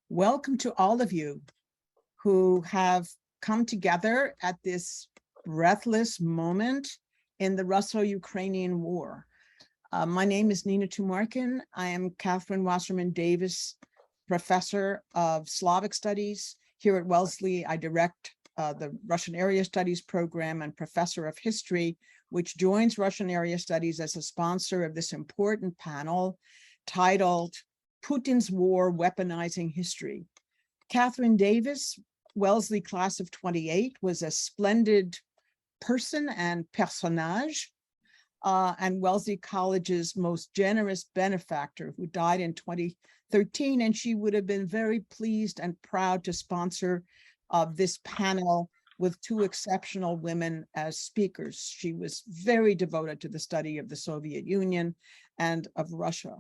Welcome to all of you who have come together at this breathless moment in the Russo-Ukrainian war. My name is Nina Tumarkin. I am Catherine Wasserman Davis Professor of Slavic Studies. Here at Wellesley, I direct the Russian Area Studies program and Professor of History, which joins Russian Area Studies as a sponsor of this important panel titled Putin's War, Weaponizing History. Catherine Davis, Wellesley class of 28, was a splendid person and personnage, and Wellesley College's most generous benefactor, who died in 2013, and she would have been very pleased and proud to sponsor this panel with two exceptional women as speakers. She was very devoted to the study of the Soviet Union and of Russia.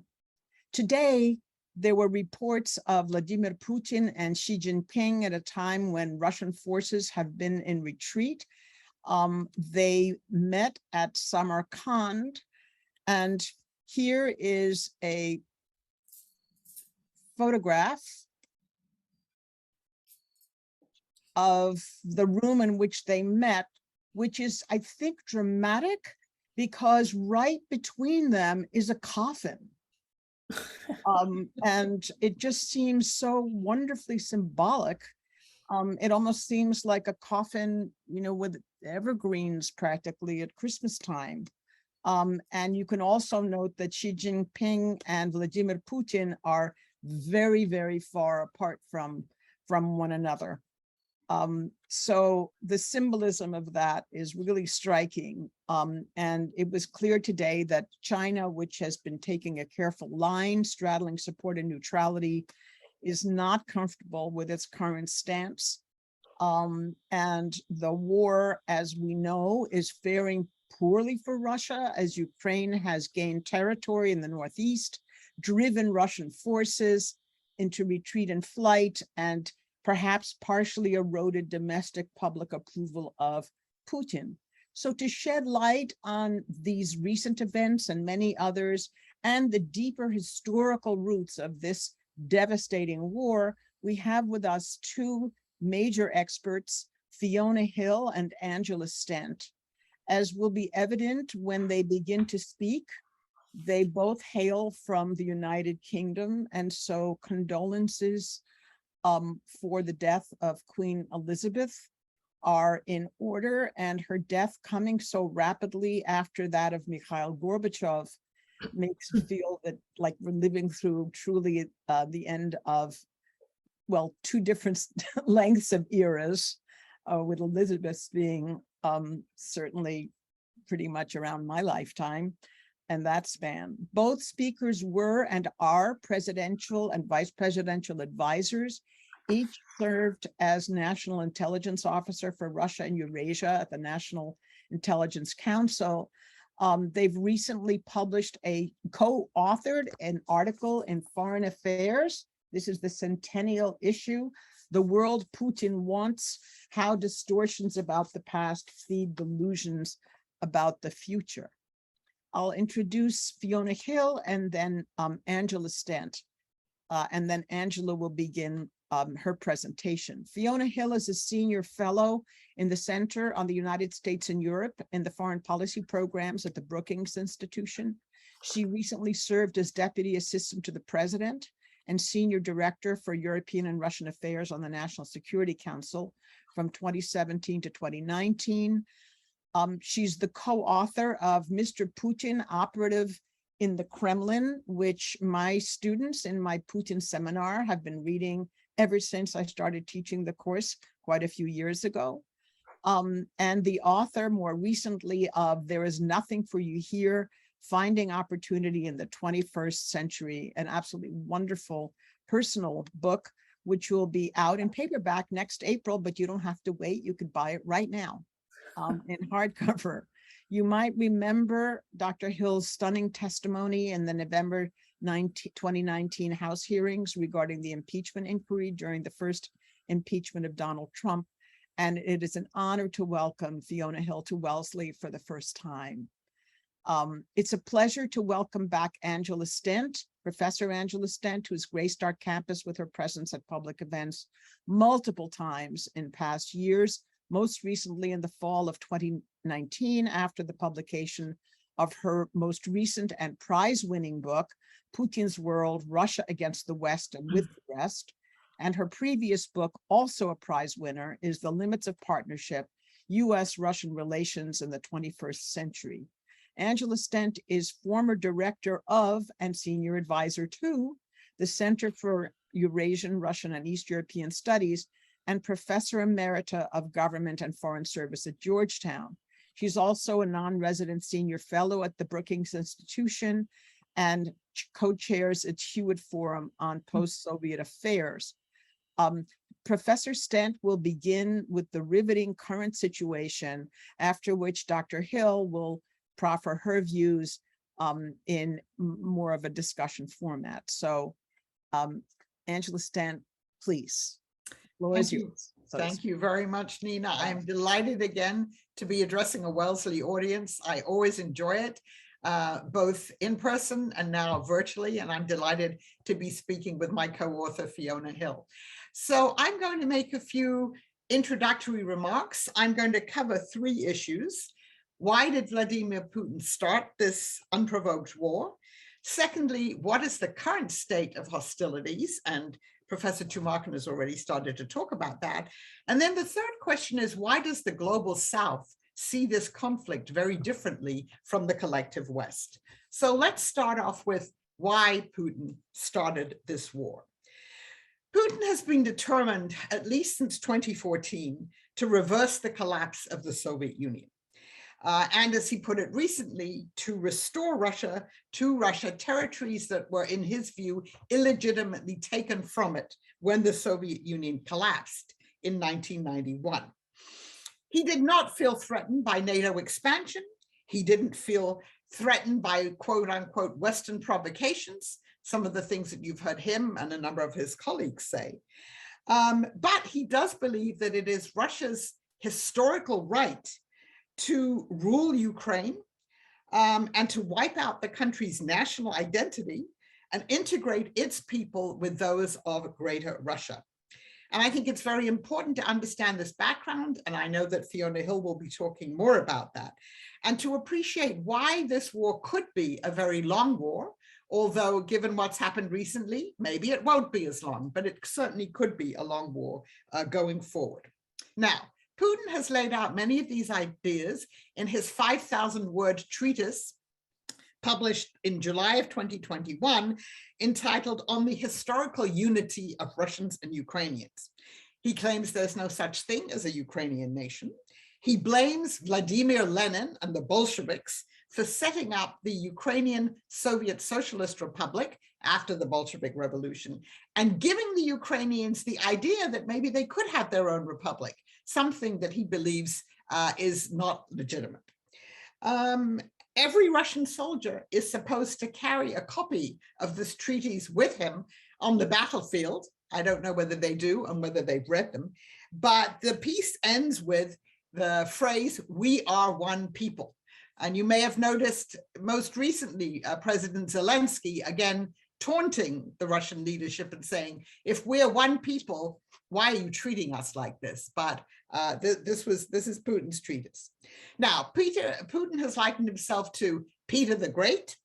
Today, there were reports of Vladimir Putin and Xi Jinping at a time when Russian forces have been in retreat. They met at Samarkand, and here is a photograph of the room in which they met, which is, I think, dramatic because right between them is a coffin. And it just seems so wonderfully symbolic. It almost seems like a coffin, with evergreens practically at Christmas time. And you can also note that Xi Jinping and Vladimir Putin are very, very far apart from one another. So the symbolism of that is really striking. And it was clear today that China, which has been taking a careful line, straddling support and neutrality, is not comfortable with its current stance. And the war, as we know, is faring poorly for Russia as Ukraine has gained territory in the northeast, driven Russian forces into retreat and flight, and perhaps partially eroded domestic public approval of Putin. So to shed light on these recent events and many others, and the deeper historical roots of this devastating war, we have with us two major experts, Fiona Hill and Angela Stent. As will be evident when they begin to speak, they both hail from the United Kingdom, and so condolences for the death of Queen Elizabeth are in order, and her death coming so rapidly after that of Mikhail Gorbachev makes it feel that like we're living through truly the end of, well, two different lengths of eras, with Elizabeth being certainly pretty much around my lifetime and that span. Both speakers were and are presidential and vice presidential advisors. Each served as National Intelligence Officer for Russia and Eurasia at the National Intelligence Council. They've recently published co-authored an article in Foreign Affairs. This is the centennial issue, The World Putin Wants, How Distortions About the Past Feed Delusions About the Future. I'll introduce Fiona Hill and then Angela Stent, and then Angela will begin her presentation. Fiona Hill is a senior fellow in the Center on the United States and Europe in the Foreign Policy Programs at the Brookings Institution. She recently served as Deputy Assistant to the President and Senior Director for European and Russian Affairs on the National Security Council from 2017 to 2019. She's the co-author of Mr. Putin, Operative in the Kremlin, which my students in my Putin seminar have been reading ever since I started teaching the course quite a few years ago. And the author more recently of There Is Nothing for You Here, Finding Opportunity in the 21st Century, an absolutely wonderful personal book, which will be out in paperback next April, but you don't have to wait. You could buy it right now in hardcover. You might remember Dr. Hill's stunning testimony in the November 2019 House hearings regarding the impeachment inquiry during the first impeachment of Donald Trump. And it is an honor to welcome Fiona Hill to Wellesley for the first time. It's a pleasure to welcome back Angela Stent, Professor Angela Stent, who's graced our campus with her presence at public events multiple times in past years, most recently in the fall of 2019 after the publication of her most recent and prize-winning book, Putin's World, Russia Against the West and With the West. And her previous book, also a prize winner, is The Limits of Partnership, U.S.-Russian Relations in the 21st Century. Angela Stent is former director of and senior advisor to the Center for Eurasian, Russian, and East European Studies and professor emerita of Government and Foreign Service at Georgetown. She's also a non-resident senior fellow at the Brookings Institution and co-chairs its Hewitt Forum on Post-Soviet Affairs. Professor Stent will begin with the riveting current situation, after which Dr. Hill will proffer her views in more of a discussion format. So, Angela Stent, please. Thank you. Thank you very much, Nina. I'm delighted again to be addressing a Wellesley audience. I always enjoy it, both in person and now virtually, and I'm delighted to be speaking with my co-author, Fiona Hill. So I'm going to make a few introductory remarks. I'm going to cover 3 issues. Why did Vladimir Putin start this unprovoked war? Secondly, what is the current state of hostilities? And Professor Tumarkin has already started to talk about that. And then the third question is, why does the global South see this conflict very differently from the collective West? So let's start off with why Putin started this war. Putin has been determined, at least since 2014, to reverse the collapse of the Soviet Union. And as he put it recently, to restore Russia to Russia, territories that were, in his view, illegitimately taken from it when the Soviet Union collapsed in 1991. He did not feel threatened by NATO expansion. He didn't feel threatened by quote unquote Western provocations, some of the things that you've heard him and a number of his colleagues say. But he does believe that it is Russia's historical right to rule Ukraine and to wipe out the country's national identity and integrate its people with those of Greater Russia. And I think it's very important to understand this background, and I know that Fiona Hill will be talking more about that, and to appreciate why this war could be a very long war, although given what's happened recently, maybe it won't be as long, but it certainly could be a long war going forward. Now, Putin has laid out many of these ideas in his 5,000-word treatise published in July of 2021, entitled On the Historical Unity of Russians and Ukrainians. He claims there's no such thing as a Ukrainian nation. He blames Vladimir Lenin and the Bolsheviks for setting up the Ukrainian Soviet Socialist Republic after the Bolshevik Revolution and giving the Ukrainians the idea that maybe they could have their own republic, something that he believes is not legitimate. Every Russian soldier is supposed to carry a copy of this treatise with him on the battlefield. I don't know whether they do and whether they've read them, but the piece ends with the phrase, "We are one people." And you may have noticed most recently, President Zelensky, again, taunting the Russian leadership and saying, if we're one people, why are you treating us like this? But this is Putin's treatise. Now, Putin has likened himself to Peter the Great.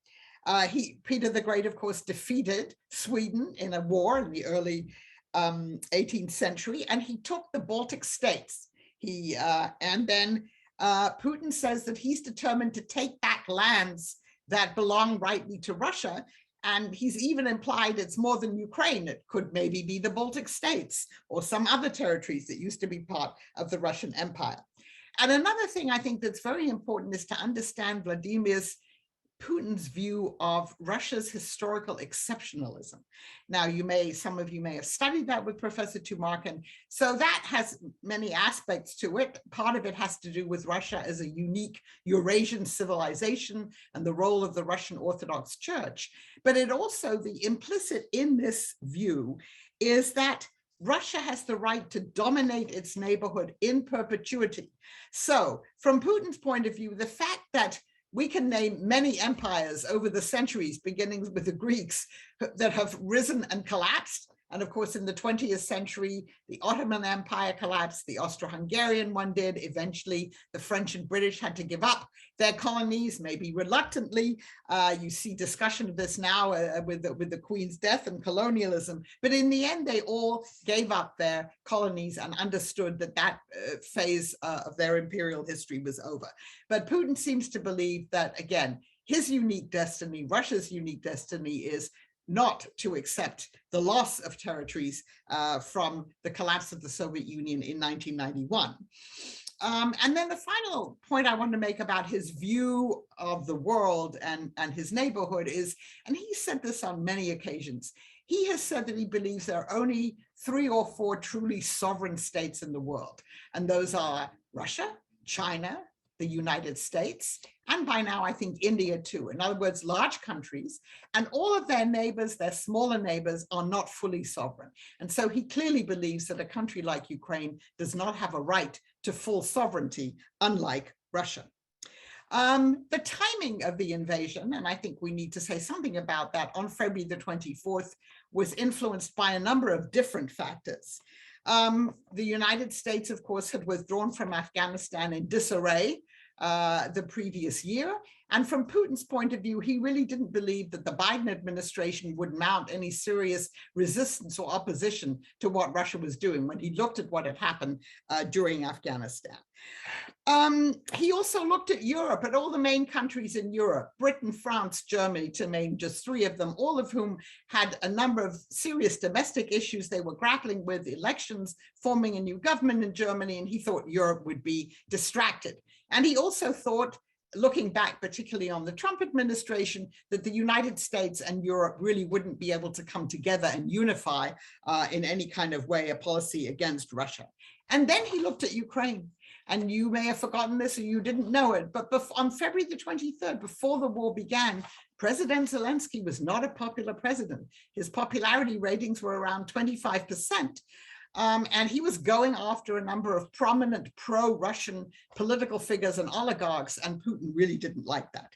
Peter the Great, of course, defeated Sweden in a war in the early 18th century, and he took the Baltic states. And then Putin says that he's determined to take back lands that belong rightly to Russia. And he's even implied it's more than Ukraine. It could maybe be the Baltic states or some other territories that used to be part of the Russian Empire. And another thing I think that's very important is to understand Putin's view of Russia's historical exceptionalism. Now, some of you may have studied that with Professor Tumarkin. So that has many aspects to it. Part of it has to do with Russia as a unique Eurasian civilization and the role of the Russian Orthodox Church. But it also, the implicit in this view is that Russia has the right to dominate its neighborhood in perpetuity. So from Putin's point of view, the fact that we can name many empires over the centuries, beginning with the Greeks, that have risen and collapsed. And of course, in the 20th century, the Ottoman Empire collapsed, the Austro-Hungarian one did. Eventually, the French and British had to give up their colonies, maybe reluctantly. You see discussion of this now with the Queen's death and colonialism. But in the end, they all gave up their colonies and understood that that phase of their imperial history was over. But Putin seems to believe that, again, his unique destiny, Russia's unique destiny, is not to accept the loss of territories from the collapse of the Soviet Union in 1991. And then the final point I want to make about his view of the world and his neighborhood is, and he said this on many occasions, he has said that he believes there are only 3 or 4 truly sovereign states in the world. And those are Russia, China, the United States, and by now, I think India too. In other words, large countries, and all of their neighbors, their smaller neighbors, are not fully sovereign. And so he clearly believes that a country like Ukraine does not have a right to full sovereignty, unlike Russia. The timing of the invasion, and I think we need to say something about that, on February the 24th, was influenced by a number of different factors. The United States, of course, had withdrawn from Afghanistan in disarray the previous year. And from Putin's point of view, he really didn't believe that the Biden administration would mount any serious resistance or opposition to what Russia was doing when he looked at what had happened during Afghanistan. He also looked at Europe, at all the main countries in Europe, Britain, France, Germany, to name just 3 of them, all of whom had a number of serious domestic issues they were grappling with, elections, forming a new government in Germany, and he thought Europe would be distracted. And he also thought, looking back particularly on the Trump administration, that the United States and Europe really wouldn't be able to come together and unify in any kind of way a policy against Russia. And then he looked at Ukraine. And you may have forgotten this or you didn't know it, but on February the 23rd, before the war began, President Zelensky was not a popular president. His popularity ratings were around 25%. And he was going after a number of prominent pro-Russian political figures and oligarchs, and Putin really didn't like that.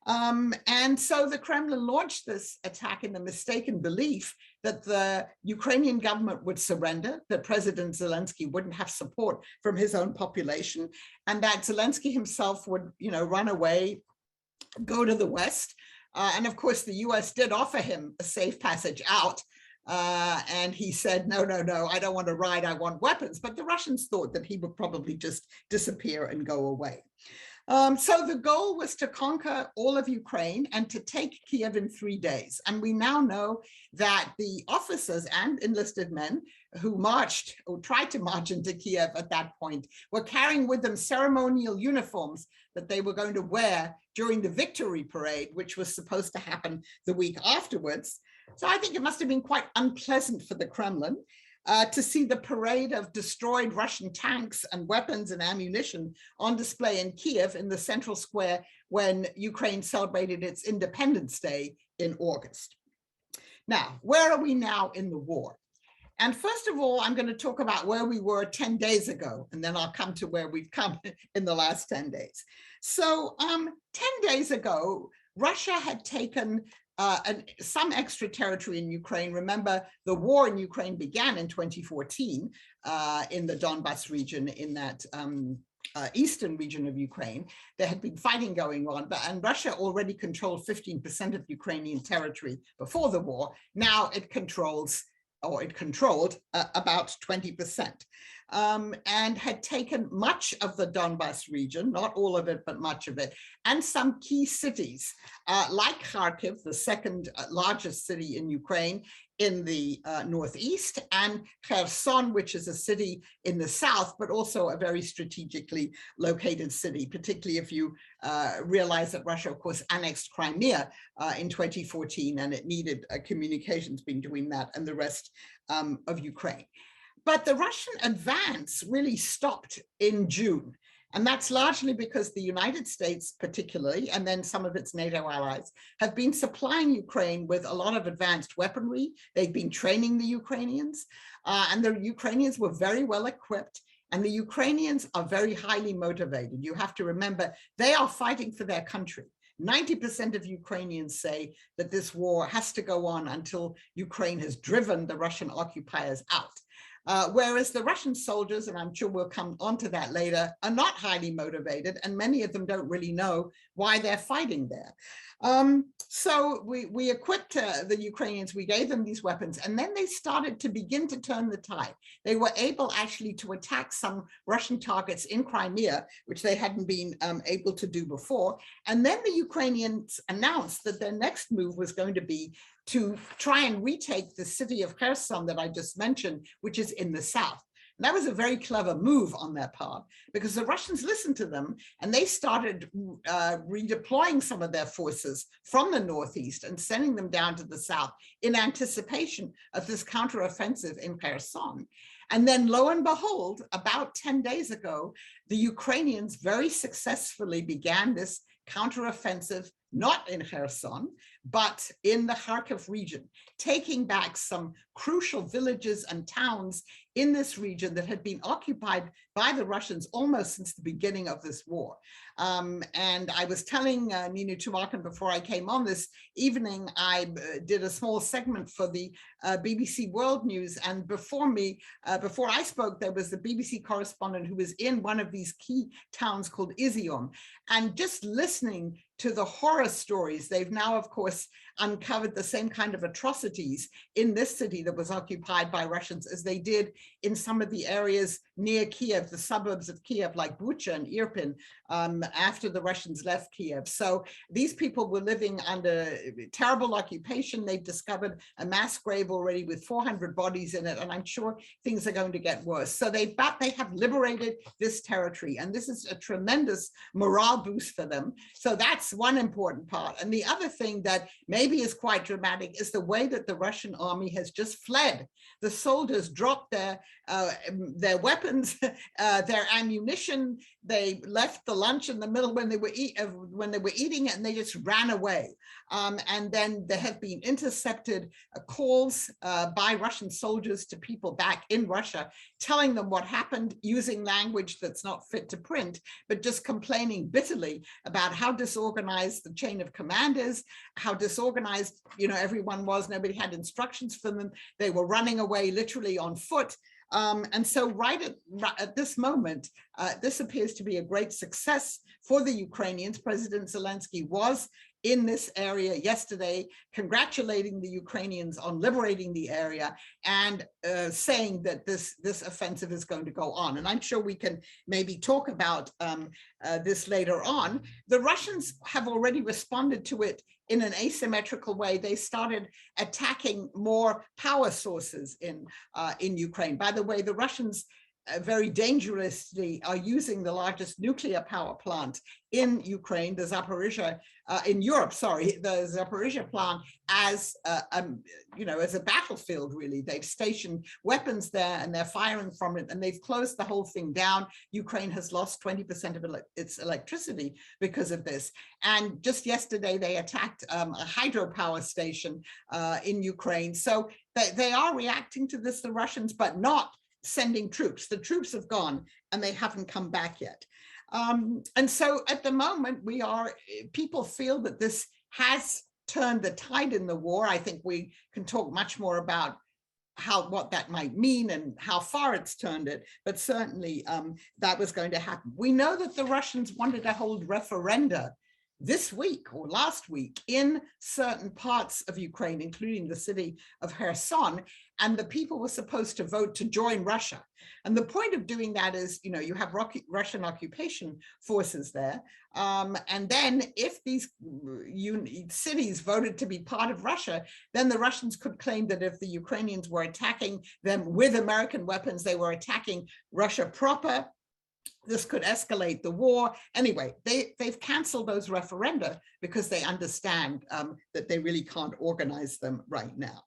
And so the Kremlin launched this attack in the mistaken belief that the Ukrainian government would surrender, that President Zelensky wouldn't have support from his own population, and that Zelensky himself would, run away, go to the West. And of course, the US did offer him a safe passage out. And he said, no, I don't want to ride, I want weapons. But the Russians thought that he would probably just disappear and go away. So the goal was to conquer all of Ukraine and to take Kiev in 3 days. And we now know that the officers and enlisted men who marched or tried to march into Kiev at that point were carrying with them ceremonial uniforms that they were going to wear during the victory parade, which was supposed to happen the week afterwards. So I think it must have been quite unpleasant for the Kremlin to see the parade of destroyed Russian tanks and weapons and ammunition on display in Kiev in the central square when Ukraine celebrated its Independence Day in August. Now, where are we now in the war? And first of all, I'm going to talk about where we were 10 days ago, and then I'll come to where we've come in the last 10 days. So 10 days ago, Russia had taken some extra territory in Ukraine. Remember, the war in Ukraine began in 2014 in the Donbas region, in that eastern region of Ukraine. There had been fighting going on, and Russia already controlled 15% of Ukrainian territory before the war. Now it controlled about 20%. And had taken much of the Donbas region, not all of it, but much of it, and some key cities like Kharkiv, the second largest city in Ukraine, in the northeast, and Kherson, which is a city in the south, but also a very strategically located city, particularly if you realize that Russia, of course, annexed Crimea in 2014, and it needed communications between that and the rest of Ukraine. But the Russian advance really stopped in June. And that's largely because the United States particularly, and then some of its NATO allies, have been supplying Ukraine with a lot of advanced weaponry. They've been training the Ukrainians, and the Ukrainians were very well equipped. And the Ukrainians are very highly motivated. You have to remember, they are fighting for their country. 90% of Ukrainians say that this war has to go on until Ukraine has driven the Russian occupiers out. Whereas the Russian soldiers, and I'm sure we'll come onto that later, are not highly motivated, and many of them don't really know why they're fighting there. So we equipped the Ukrainians, we gave them these weapons, and then they started to begin to turn the tide. They were able actually to attack some Russian targets in Crimea, which they hadn't been able to do before. And then the Ukrainians announced that their next move was going to be to try and retake the city of Kherson that I just mentioned, which is in the south. And that was a very clever move on their part, because the Russians listened to them and they started redeploying some of their forces from the northeast and sending them down to the south in anticipation of this counteroffensive in Kherson. And then lo and behold, about 10 days ago, the Ukrainians very successfully began this counteroffensive, not in Kherson, but in the Kharkiv region, taking back some crucial villages and towns in this region that had been occupied by the Russians almost since the beginning of this war. And I was telling Nina Tumarkin before I came on this evening, I did a small segment for the BBC World News, and before I spoke, there was the BBC correspondent who was in one of these key towns called Izium, and just listening to the horror stories. They've now, of course, uncovered the same kind of atrocities in this city that was occupied by Russians as they did in some of the areas near Kiev, the suburbs of Kiev, like Bucha and Irpin, after the Russians left Kiev. So these people were living under terrible occupation. They've discovered a mass grave already with 400 bodies in it, and I'm sure things are going to get worse. So they have liberated this territory, and this is a tremendous morale boost for them. So that's one important part. And the other thing that maybe is quite dramatic is the way that the Russian army has just fled. The soldiers dropped their weapons, their ammunition. They left the lunch in the middle when they were eating it, and they just ran away. And then there have been intercepted calls by Russian soldiers to people back in Russia, telling them what happened, using language that's not fit to print, but just complaining bitterly about how disorganized the chain of command is, how disorganized, everyone was. Nobody had instructions for them. They were running away literally on foot. And so right at this moment, this appears to be a great success for the Ukrainians. President Zelensky was in this area yesterday, congratulating the Ukrainians on liberating the area and saying that this offensive is going to go on. And I'm sure we can maybe talk about this later on. The Russians have already responded to it in an asymmetrical way. They started attacking more power sources in Ukraine. By the way, the Russians very dangerously are using the largest nuclear power plant in Ukraine, the Zaporizhia, in Europe, sorry, the Zaporizhia plant as a battlefield, really. They've stationed weapons there and they're firing from it, and they've closed the whole thing down. Ukraine has lost 20% of its electricity because of this. And just yesterday, they attacked a hydropower station in Ukraine. So they are reacting to this, the Russians, but not sending troops. The troops have gone and they haven't come back yet. And so at the moment, people feel that this has turned the tide in the war. I think we can talk much more about what that might mean and how far it's turned it, but certainly that was going to happen. We know that the Russians wanted to hold referenda this week or last week in certain parts of Ukraine, including the city of Kherson, and the people were supposed to vote to join Russia. And the point of doing that is, you have Russian occupation forces there. And then if these cities voted to be part of Russia, then the Russians could claim that if the Ukrainians were attacking them with American weapons, they were attacking Russia proper. This could escalate the war. Anyway, they've canceled those referenda because they understand that they really can't organize them right now.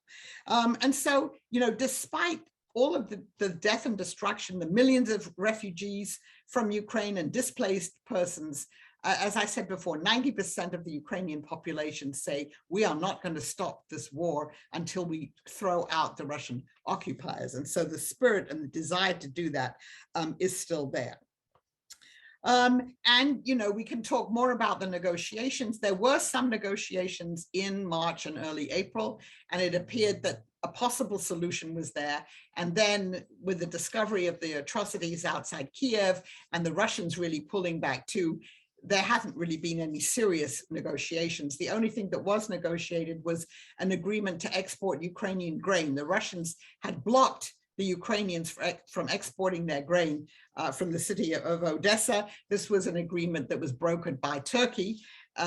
And so, despite all of the death and destruction, the millions of refugees from Ukraine and displaced persons, as I said before, 90% of the Ukrainian population say we are not going to stop this war until we throw out the Russian occupiers. And so the spirit and the desire to do that is still there. And, you know, we can talk more about the negotiations. There were some negotiations in March and early April, and it appeared that a possible solution was there. And then with the discovery of the atrocities outside Kiev and the Russians really pulling back too, there haven't really been any serious negotiations. The only thing that was negotiated was an agreement to export Ukrainian grain. The Russians had blocked the Ukrainians from exporting their grain from the city of Odessa. This was an agreement that was brokered by Turkey.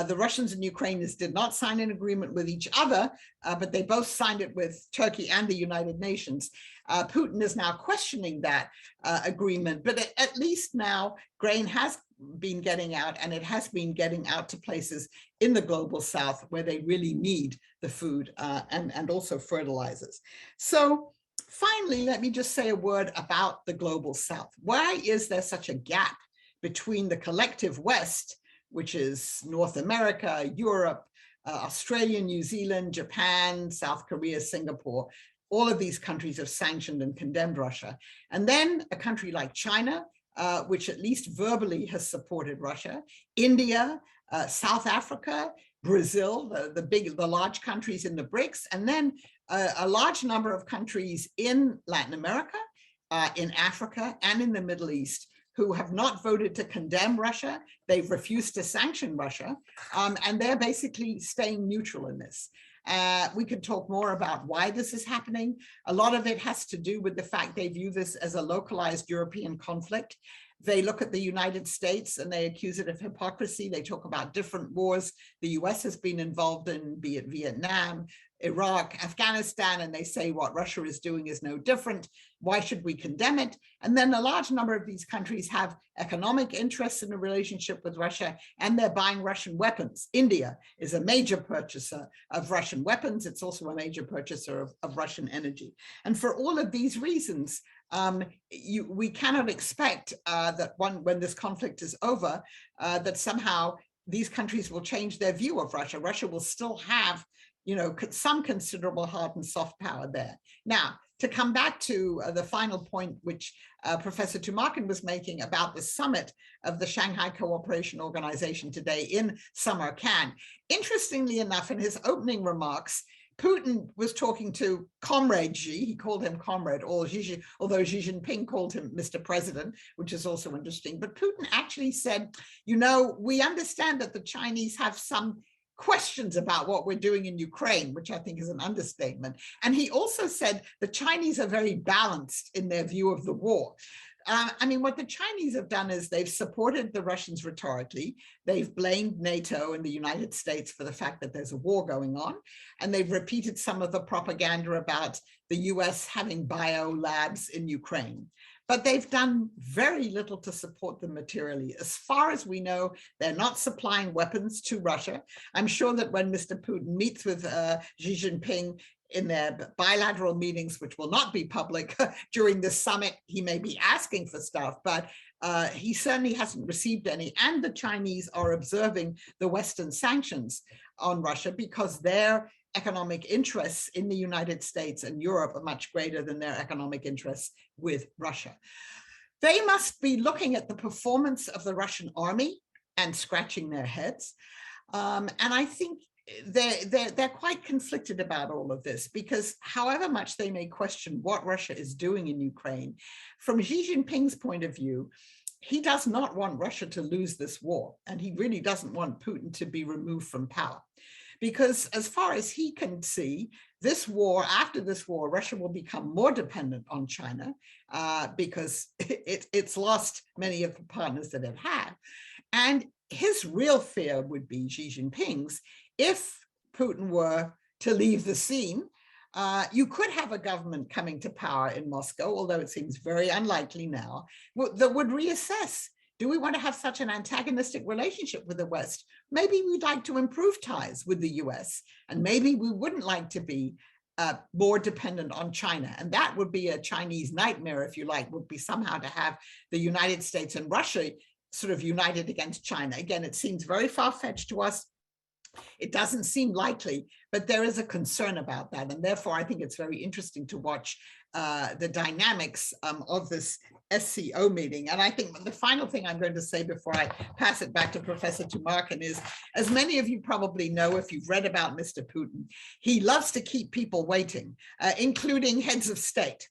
The Russians and Ukrainians did not sign an agreement with each other, but they both signed it with Turkey and the United Nations. Putin is now questioning that agreement, but at least now grain has been getting out, and it has been getting out to places in the global south where they really need the food and also fertilizers. So finally, let me just say a word about the global south. Why is there such a gap between the collective West, which is North America, Europe, Australia, New Zealand, Japan, South Korea, Singapore? All of these countries have sanctioned and condemned Russia. And then a country like China, which at least verbally has supported Russia, India, South Africa, Brazil, the large countries in the BRICS, and then a large number of countries in Latin America, in Africa, and in the Middle East who have not voted to condemn Russia. They've refused to sanction Russia, and they're basically staying neutral in this. We could talk more about why this is happening. A lot of it has to do with the fact they view this as a localized European conflict. They look at the United States and they accuse it of hypocrisy. They talk about different wars the US has been involved in, be it Vietnam, Iraq, Afghanistan, and they say what Russia is doing is no different. Why should we condemn it? And then a large number of these countries have economic interests in a relationship with Russia, and they're buying Russian weapons. India is a major purchaser of Russian weapons. It's also a major purchaser of Russian energy. And for all of these reasons, we cannot expect that when this conflict is over, that somehow these countries will change their view of Russia. Russia will still have, you know, some considerable hard and soft power there. Now, to come back to the final point, which Professor Tumarkin was making about the summit of the Shanghai Cooperation Organization today in Samarkand. Interestingly enough, in his opening remarks, Putin was talking to Comrade Xi. He called him Comrade, although Xi Jinping called him Mr. President, which is also interesting. But Putin actually said, you know, we understand that the Chinese have some questions about what we're doing in Ukraine, which I think is an understatement. And he also said the Chinese are very balanced in their view of the war. I mean, what the Chinese have done is they've supported the Russians rhetorically. They've blamed NATO and the United States for the fact that there's a war going on. And they've repeated some of the propaganda about the US having bio labs in Ukraine. But they've done very little to support them materially. As far as we know, they're not supplying weapons to Russia. I'm sure that when Mr. Putin meets with Xi Jinping in their bilateral meetings, which will not be public during this summit, he may be asking for stuff, but he certainly hasn't received any. And the Chinese are observing the Western sanctions on Russia because their economic interests in the United States and Europe are much greater than their economic interests with Russia. They must be looking at the performance of the Russian army and scratching their heads. And I think they're quite conflicted about all of this, because however much they may question what Russia is doing in Ukraine, from Xi Jinping's point of view, he does not want Russia to lose this war. And he really doesn't want Putin to be removed from power. Because as far as he can see, this war, after this war, Russia will become more dependent on China because it's lost many of the partners that it had. And his real fear would be Xi Jinping's. If Putin were to leave the scene, you could have a government coming to power in Moscow, although it seems very unlikely now, that would reassess. Do we want to have such an antagonistic relationship with the West? Maybe we'd like to improve ties with the US, and maybe we wouldn't like to be more dependent on China. And that would be a Chinese nightmare, if you like, would be somehow to have the United States and Russia sort of united against China. Again, it seems very far-fetched to us. It doesn't seem likely, but there is a concern about that. And therefore, I think it's very interesting to watch the dynamics of this SCO meeting. And I think the final thing I'm going to say before I pass it back to Professor Tumarkin is, as many of you probably know, if you've read about Mr. Putin, he loves to keep people waiting, including heads of state.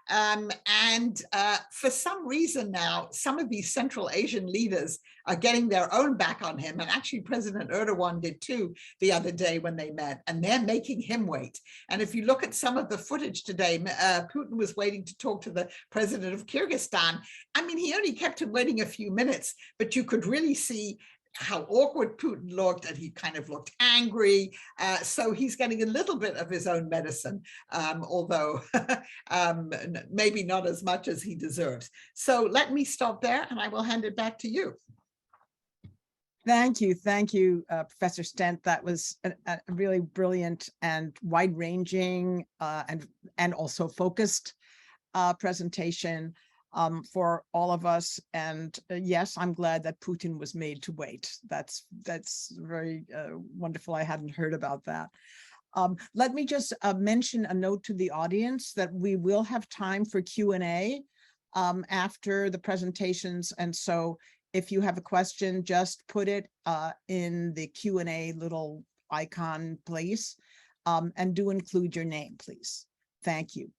For some reason now, some of these Central Asian leaders are getting their own back on him. And actually, President Erdogan did too the other day when they met, and they're making him wait. And if you look at some of the footage today, Putin was waiting to talk to the president of Kyrgyzstan. I mean, he only kept him waiting a few minutes, but you could really see how awkward Putin looked, and he kind of looked angry. So he's getting a little bit of his own medicine, although maybe not as much as he deserves. So let me stop there, and I will hand it back to you. Thank you, Professor Stent. That was a really brilliant and wide-ranging and also focused presentation for all of us. And yes, I'm glad that Putin was made to wait. That's very wonderful. I hadn't heard about that. Let me just mention a note to the audience that we will have time for Q&A after the presentations. And so if you have a question, just put it in the Q&A little icon place, and do include your name, please. Thank you.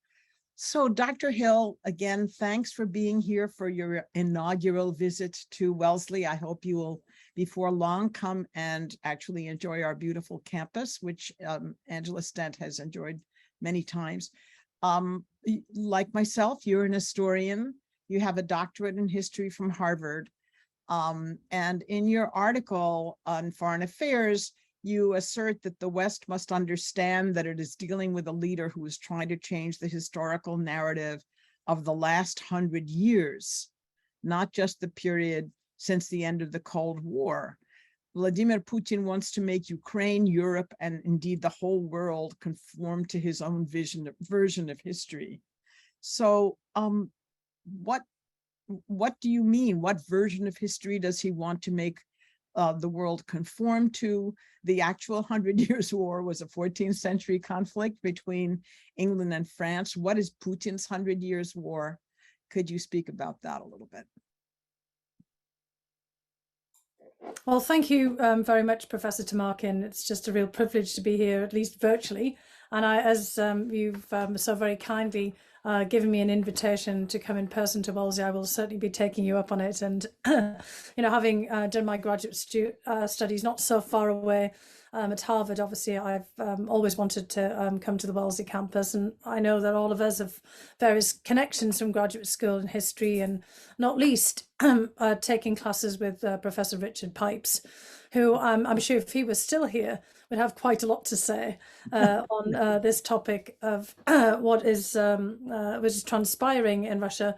So Dr. Hill, again, thanks for being here for your inaugural visit to Wellesley. I hope you will, before long, come and actually enjoy our beautiful campus, which Angela Stent has enjoyed many times. Like myself, you're an historian. You have a doctorate in history from Harvard. And in your article on foreign affairs, you assert that the West must understand that it is dealing with a leader who is trying to change the historical narrative of the last 100 years, not just the period since the end of the Cold War. Vladimir Putin wants to make Ukraine, Europe, and indeed the whole world conform to his own version of history. So what do you mean? What version of history does he want to make the world conform to? The actual 100 Years' War was a 14th century conflict between England and France. What is Putin's 100 Years' War? Could you speak about that a little bit? Well, thank you very much, Professor Tumarkin. It's just a real privilege to be here, at least virtually. And as you've so very kindly given me an invitation to come in person to Wellesley, I will certainly be taking you up on it. And, you know, having done my graduate studies not so far away at Harvard, obviously, I've always wanted to come to the Wellesley campus. And I know that all of us have various connections from graduate school in history, and not least taking classes with Professor Richard Pipes, who I'm sure if he was still here, would have quite a lot to say on this topic of what is transpiring in Russia,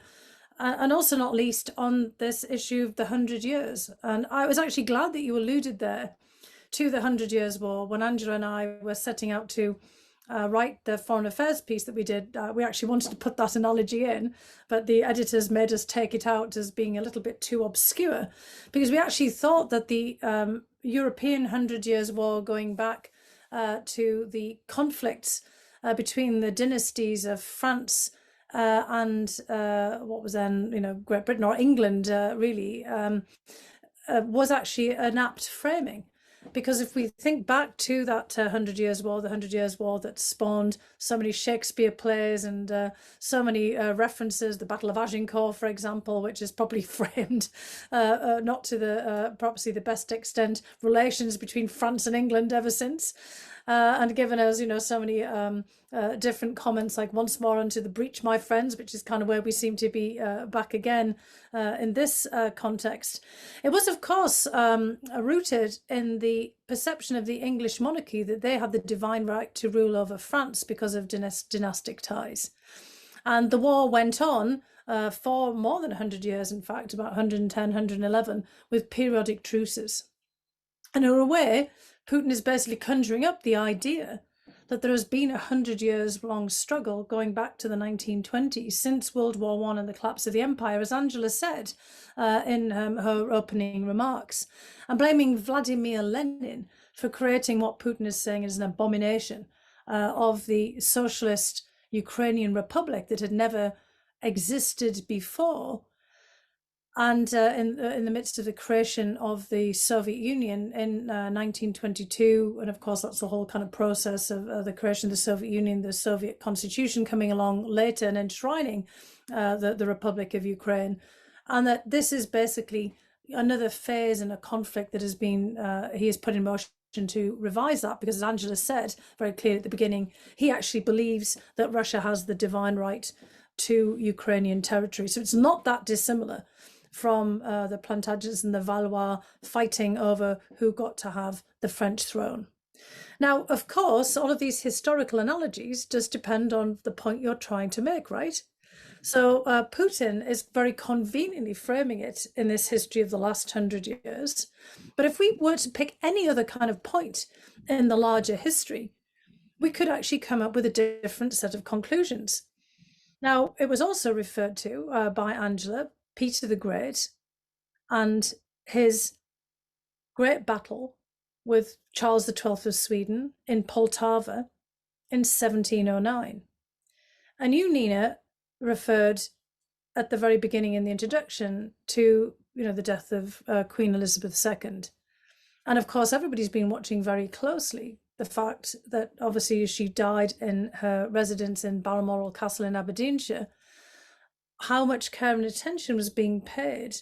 and also not least on this issue of the 100 years. And I was actually glad that you alluded there to the 100 Years' War. When Angela and I were setting out to write the foreign affairs piece that we did, we actually wanted to put that analogy in, but the editors made us take it out as being a little bit too obscure, because we actually thought that the European 100 Years' War, going back to the conflicts between the dynasties of France and what was then, you know, Great Britain or England, really, was actually an apt framing. Because if we think back to that 100 Years' War, the 100 Years' War that spawned so many Shakespeare plays and so many references, the Battle of Agincourt, for example, which is probably framed not to the probably the best extent relations between France and England ever since, and given us, you know, so many different comments like "once more unto the breach, my friends," which is kind of where we seem to be back again in this context. It was, of course, rooted in the perception of the English monarchy that they had the divine right to rule over France because of dynastic ties. And the war went on for more than 100 years, in fact, about 110, 111, with periodic truces. And in a way, Putin is basically conjuring up the idea that there has been 100 years long struggle going back to the 1920s, since World War I and the collapse of the empire, as Angela said in her opening remarks, and blaming Vladimir Lenin for creating what Putin is saying is an abomination of the socialist Ukrainian republic that had never existed before. And in the midst of the creation of the Soviet Union in 1922, and of course that's the whole kind of process of the creation of the Soviet Union, the Soviet Constitution coming along later and enshrining the Republic of Ukraine, and that this is basically another phase in a conflict that has been he has put in motion to revise that, because as Angela said very clearly at the beginning, he actually believes that Russia has the divine right to Ukrainian territory. So it's not that dissimilar from the Plantagenets and the Valois fighting over who got to have the French throne. Now, of course, all of these historical analogies just depend on the point you're trying to make, right? So Putin is very conveniently framing it in this history of the last 100 years. But if we were to pick any other kind of point in the larger history, we could actually come up with a different set of conclusions. Now, it was also referred to by Angela, Peter the Great, and his great battle with Charles XII of Sweden in Poltava in 1709. And you, Nina, referred at the very beginning in the introduction to the death of Queen Elizabeth II. And of course, everybody's been watching very closely the fact that obviously she died in her residence in Balmoral Castle in Aberdeenshire, how much care and attention was being paid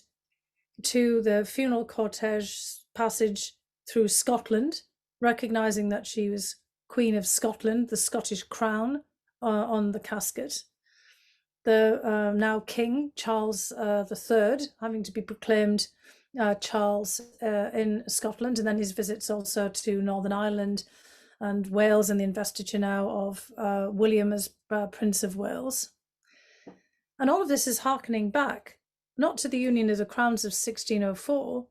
to the funeral cortege passage through Scotland, recognising that she was Queen of Scotland, the Scottish crown on the casket. The now King Charles III having to be proclaimed Charles in Scotland, and then his visits also to Northern Ireland and Wales, and the investiture now of William as Prince of Wales. And all of this is hearkening back, not to the Union of the Crowns of 1604,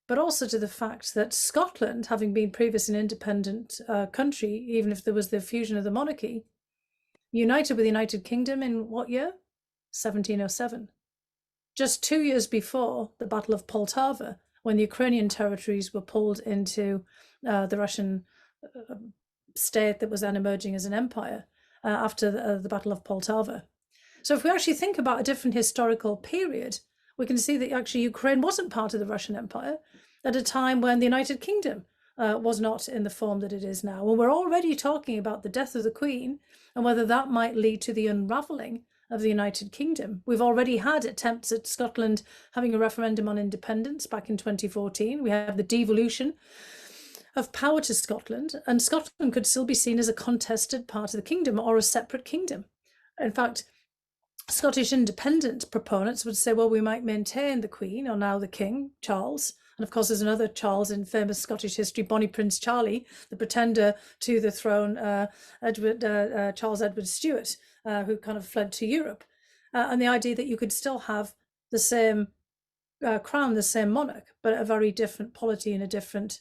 but also to the fact that Scotland, having been previously an independent country, even if there was the fusion of the monarchy, united with the United Kingdom in what year? 1707. Just 2 years before the Battle of Poltava, when the Ukrainian territories were pulled into the Russian state that was then emerging as an empire after the Battle of Poltava. So if we actually think about a different historical period, we can see that actually Ukraine wasn't part of the Russian Empire at a time when the United Kingdom was not in the form that it is now. Well, we're already talking about the death of the Queen and whether that might lead to the unravelling of the United Kingdom. We've already had attempts at Scotland having a referendum on independence back in 2014. We have the devolution of power to Scotland, and Scotland could still be seen as a contested part of the kingdom or a separate kingdom. In fact, Scottish independent proponents would say, well, we might maintain the Queen, or now the King, Charles. And of course, there's another Charles in famous Scottish history, Bonnie Prince Charlie, the pretender to the throne, Charles Edward Stuart, who kind of fled to Europe. And the idea that you could still have the same crown, the same monarch, but a very different polity in a different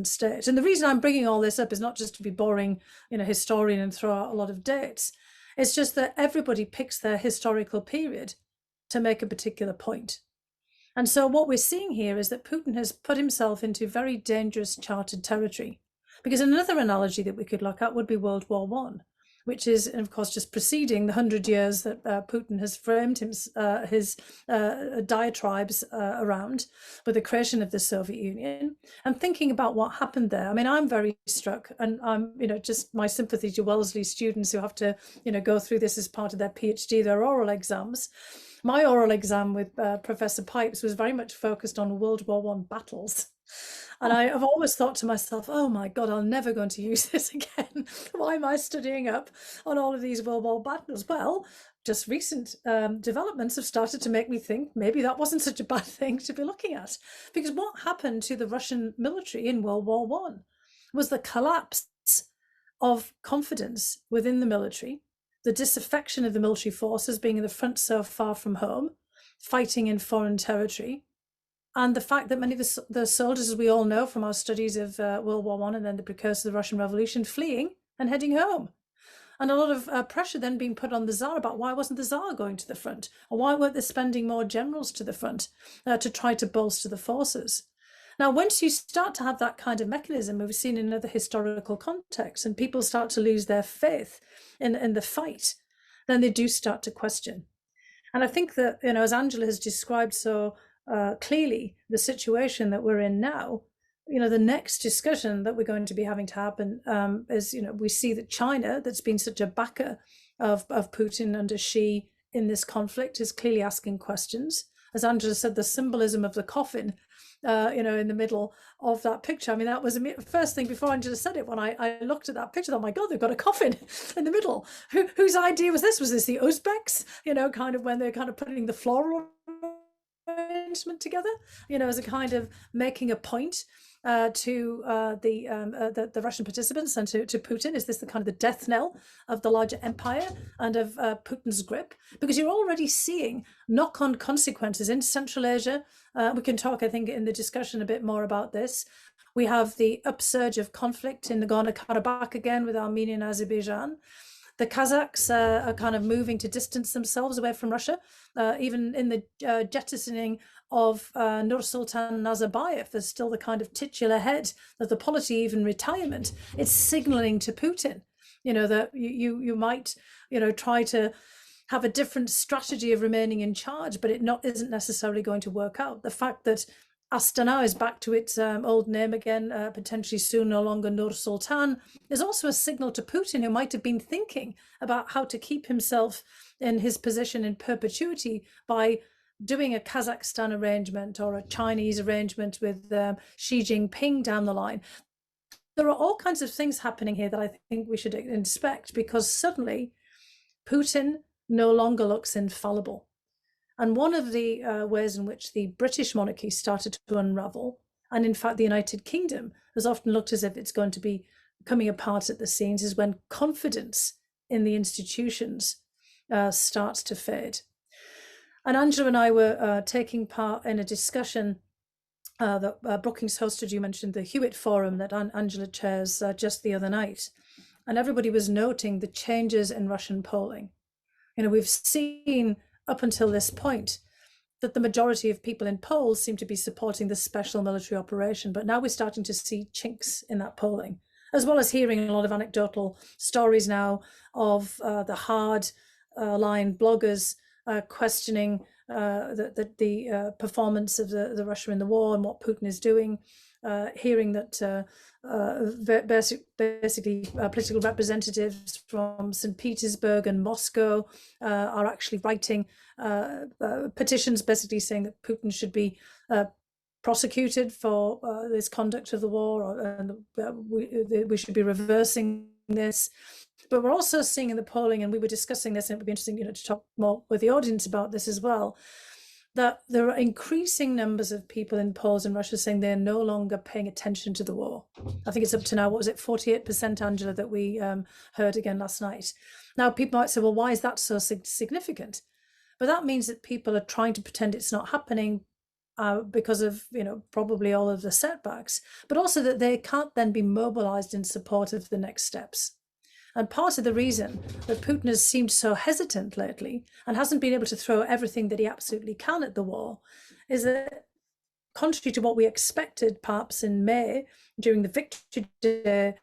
state. And the reason I'm bringing all this up is not just to be boring, historian and throw out a lot of dates. It's just that everybody picks their historical period to make a particular point. And so what we're seeing here is that Putin has put himself into very dangerous charted territory. Because another analogy that we could look at would be World War I, which is, of course, just preceding the 100 years that Putin has framed his diatribes around with the creation of the Soviet Union, and thinking about what happened there. I mean, I'm very struck, and I'm, just my sympathy to Wellesley students who have to, go through this as part of their PhD, their oral exams. My oral exam with Professor Pipes was very much focused on World War I battles. And I've always thought to myself, oh my God, I'm never going to use this again. Why am I studying up on all of these World War battles? Well, just recent developments have started to make me think maybe that wasn't such a bad thing to be looking at. Because what happened to the Russian military in World War I was the collapse of confidence within the military, the disaffection of the military forces being in the front so far from home, fighting in foreign territory, and the fact that many of the soldiers, as we all know from our studies of World War I and then the precursor of the Russian Revolution, fleeing and heading home. And a lot of pressure then being put on the Tsar about why wasn't the Tsar going to the front? Or why weren't they spending more generals to the front to try to bolster the forces? Now, once you start to have that kind of mechanism, we've seen in other historical contexts, and people start to lose their faith in the fight, then they do start to question. And I think that, as Angela has described so clearly, the situation that we're in now, the next discussion that we're going to be having to happen is, we see that China, that's been such a backer of Putin under Xi in this conflict, is clearly asking questions. As Angela said, the symbolism of the coffin, in the middle of that picture. I mean, that was the first thing before Angela said it. When I looked at that picture, oh my God, they've got a coffin in the middle. Whose idea was this? Was this the Uzbeks? Kind of when they're kind of putting the floral arrangement together, as a kind of making a point to the Russian participants and to Putin. Is this the kind of the death knell of the larger empire and of Putin's grip? Because you're already seeing knock-on consequences in Central Asia. We can talk, I think, in the discussion a bit more about this. We have the upsurge of conflict in Nagorno-Karabakh again with Armenia and Azerbaijan. The Kazakhs are kind of moving to distance themselves away from Russia, even in the jettisoning of Nursultan Nazarbayev as still the kind of titular head of the polity, even retirement. It's signaling to Putin, that you might, try to have a different strategy of remaining in charge, but isn't necessarily going to work out. The fact that Astana is back to its old name again, potentially soon no longer Nur Sultan, is also a signal to Putin, who might have been thinking about how to keep himself in his position in perpetuity by doing a Kazakhstan arrangement or a Chinese arrangement with Xi Jinping down the line. There are all kinds of things happening here that I think we should inspect, because suddenly Putin no longer looks infallible. And one of the ways in which the British monarchy started to unravel, and in fact the United Kingdom has often looked as if it's going to be coming apart at the seams, is when confidence in the institutions starts to fade. And Angela and I were taking part in a discussion that Brookings hosted. You mentioned the Hewitt Forum that Angela chairs just the other night. And everybody was noting the changes in Russian polling. We've seen up until this point that the majority of people in polls seem to be supporting the special military operation. But now we're starting to see chinks in that polling, as well as hearing a lot of anecdotal stories now of the hard line bloggers questioning the performance of the Russia in the war and what Putin is doing, hearing that basically political representatives from St. Petersburg and Moscow are actually writing petitions basically saying that Putin should be prosecuted for his conduct of the war, and we should be reversing this. But we're also seeing in the polling, and we were discussing this, and it would be interesting, to talk more with the audience about this as well, that there are increasing numbers of people in polls in Russia saying they're no longer paying attention to the war. I think it's up to now, what was it, 48%, Angela, that we heard again last night. Now, people might say, well, why is that so significant? But that means that people are trying to pretend it's not happening because of, probably all of the setbacks, but also that they can't then be mobilized in support of the next steps. And part of the reason that Putin has seemed so hesitant lately and hasn't been able to throw everything that he absolutely can at the war is that, contrary to what we expected perhaps in May during the Victory Day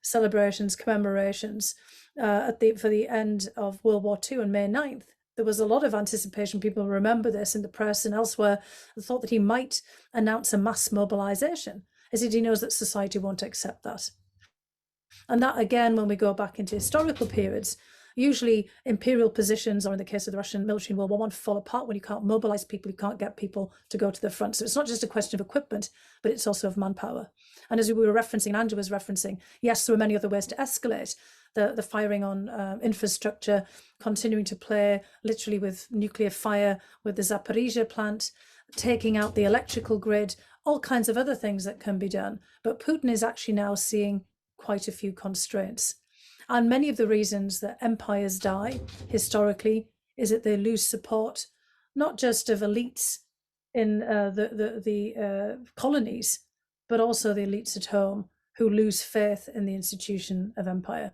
celebrations, commemorations for the end of World War II on May 9th, there was a lot of anticipation. People remember this in the press and elsewhere, the thought that he might announce a mass mobilization, as he knows that society won't accept that. And that, again, when we go back into historical periods, usually imperial positions, or in the case of the Russian military in World War I, fall apart when you can't mobilize people, you can't get people to go to the front. So it's not just a question of equipment, but it's also of manpower. And as we were referencing, Andrew was referencing, yes, there are many other ways to escalate the firing on infrastructure, continuing to play literally with nuclear fire, with the Zaporizhia plant, taking out the electrical grid, all kinds of other things that can be done. But Putin is actually now seeing quite a few constraints. And many of the reasons that empires die historically is that they lose support, not just of elites in the colonies, but also the elites at home, who lose faith in the institution of empire.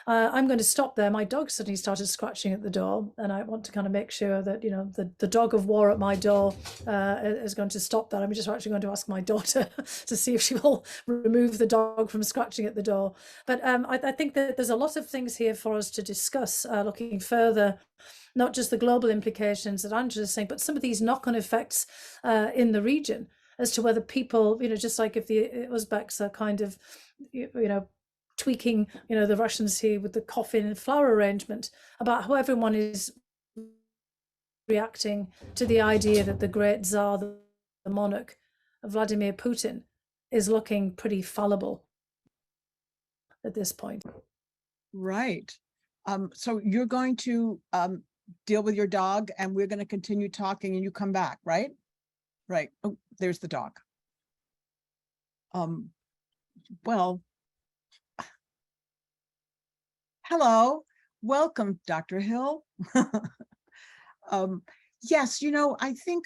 I'm going to stop there. My dog suddenly started scratching at the door, and I want to kind of make sure that, you know, the dog of war at my door is going to stop that. I'm just actually going to ask my daughter to see if she will remove the dog from scratching at the door. But I think that there's a lot of things here for us to discuss, looking further, not just the global implications that Angela's saying, but some of these knock-on effects in the region, as to whether people, you know, just like if the Uzbeks are kind of, you know, tweaking, you know, the Russians here with the coffin and flower arrangement, about how everyone is reacting to the idea that the great Tsar, the monarch, Vladimir Putin, is looking pretty fallible at this point. Right. So you're going to deal with your dog, and we're going to continue talking, and you come back, right? Right. Oh, there's the dog. Well, hello, welcome, Dr. Hill. Yes, you know, I think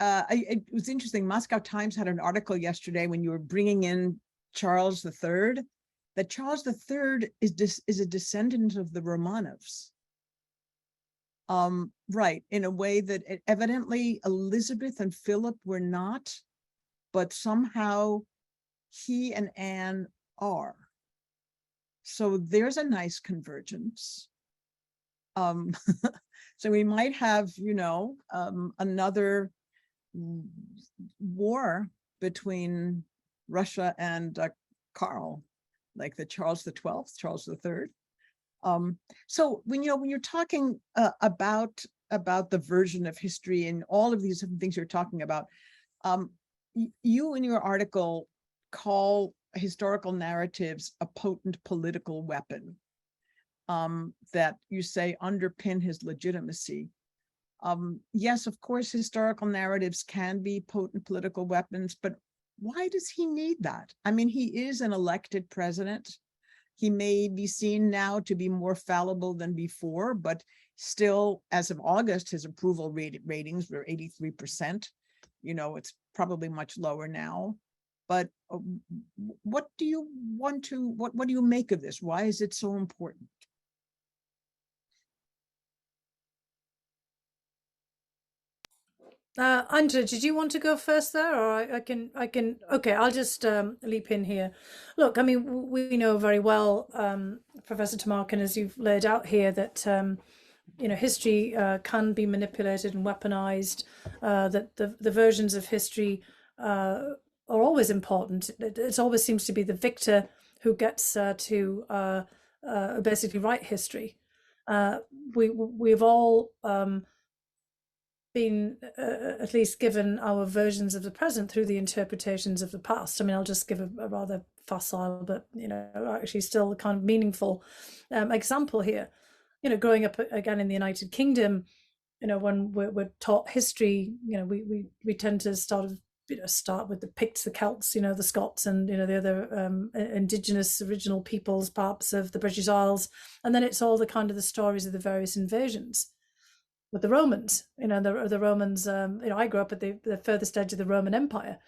it was interesting. Moscow Times had an article yesterday when you were bringing in Charles III, that Charles III is a descendant of the Romanovs. Right, in a way that evidently Elizabeth and Philip were not, but somehow he and Anne are. So there's a nice convergence. So we might have, you know, another war between Russia and Karl, like the Charles XII, Charles III. So when you're talking about the version of history and all of these different things you're talking about, you in your article call historical narratives a potent political weapon that you say underpin his legitimacy. Yes, of course, historical narratives can be potent political weapons, but why does he need that? I mean, he is an elected president. He may be seen now to be more fallible than before, but still, as of August, his approval ratings were 83%. You know, it's probably much lower now. But what do you what do you make of this? Why is it so important? Angela, did you want to go first there, or I can, okay, I'll just leap in here. Look, I mean, we know very well, Professor Tamarkin, as you've laid out here, that, you know, history can be manipulated and weaponized, that the versions of history are always important. It always seems to be the victor who gets to basically write history. We've all been at least given our versions of the present through the interpretations of the past. I mean, I'll just give a rather facile, but, you know, actually still a kind of meaningful example here. You know, growing up again in the United Kingdom, you know, when we're taught history, you know, we tend to start with the Picts, the Celts, you know, the Scots, and, you know, the other indigenous original peoples, perhaps, of the British Isles, and then it's all the kind of the stories of the various invasions. With the Romans, you know, the Romans, you know, I grew up at the furthest edge of the Roman Empire,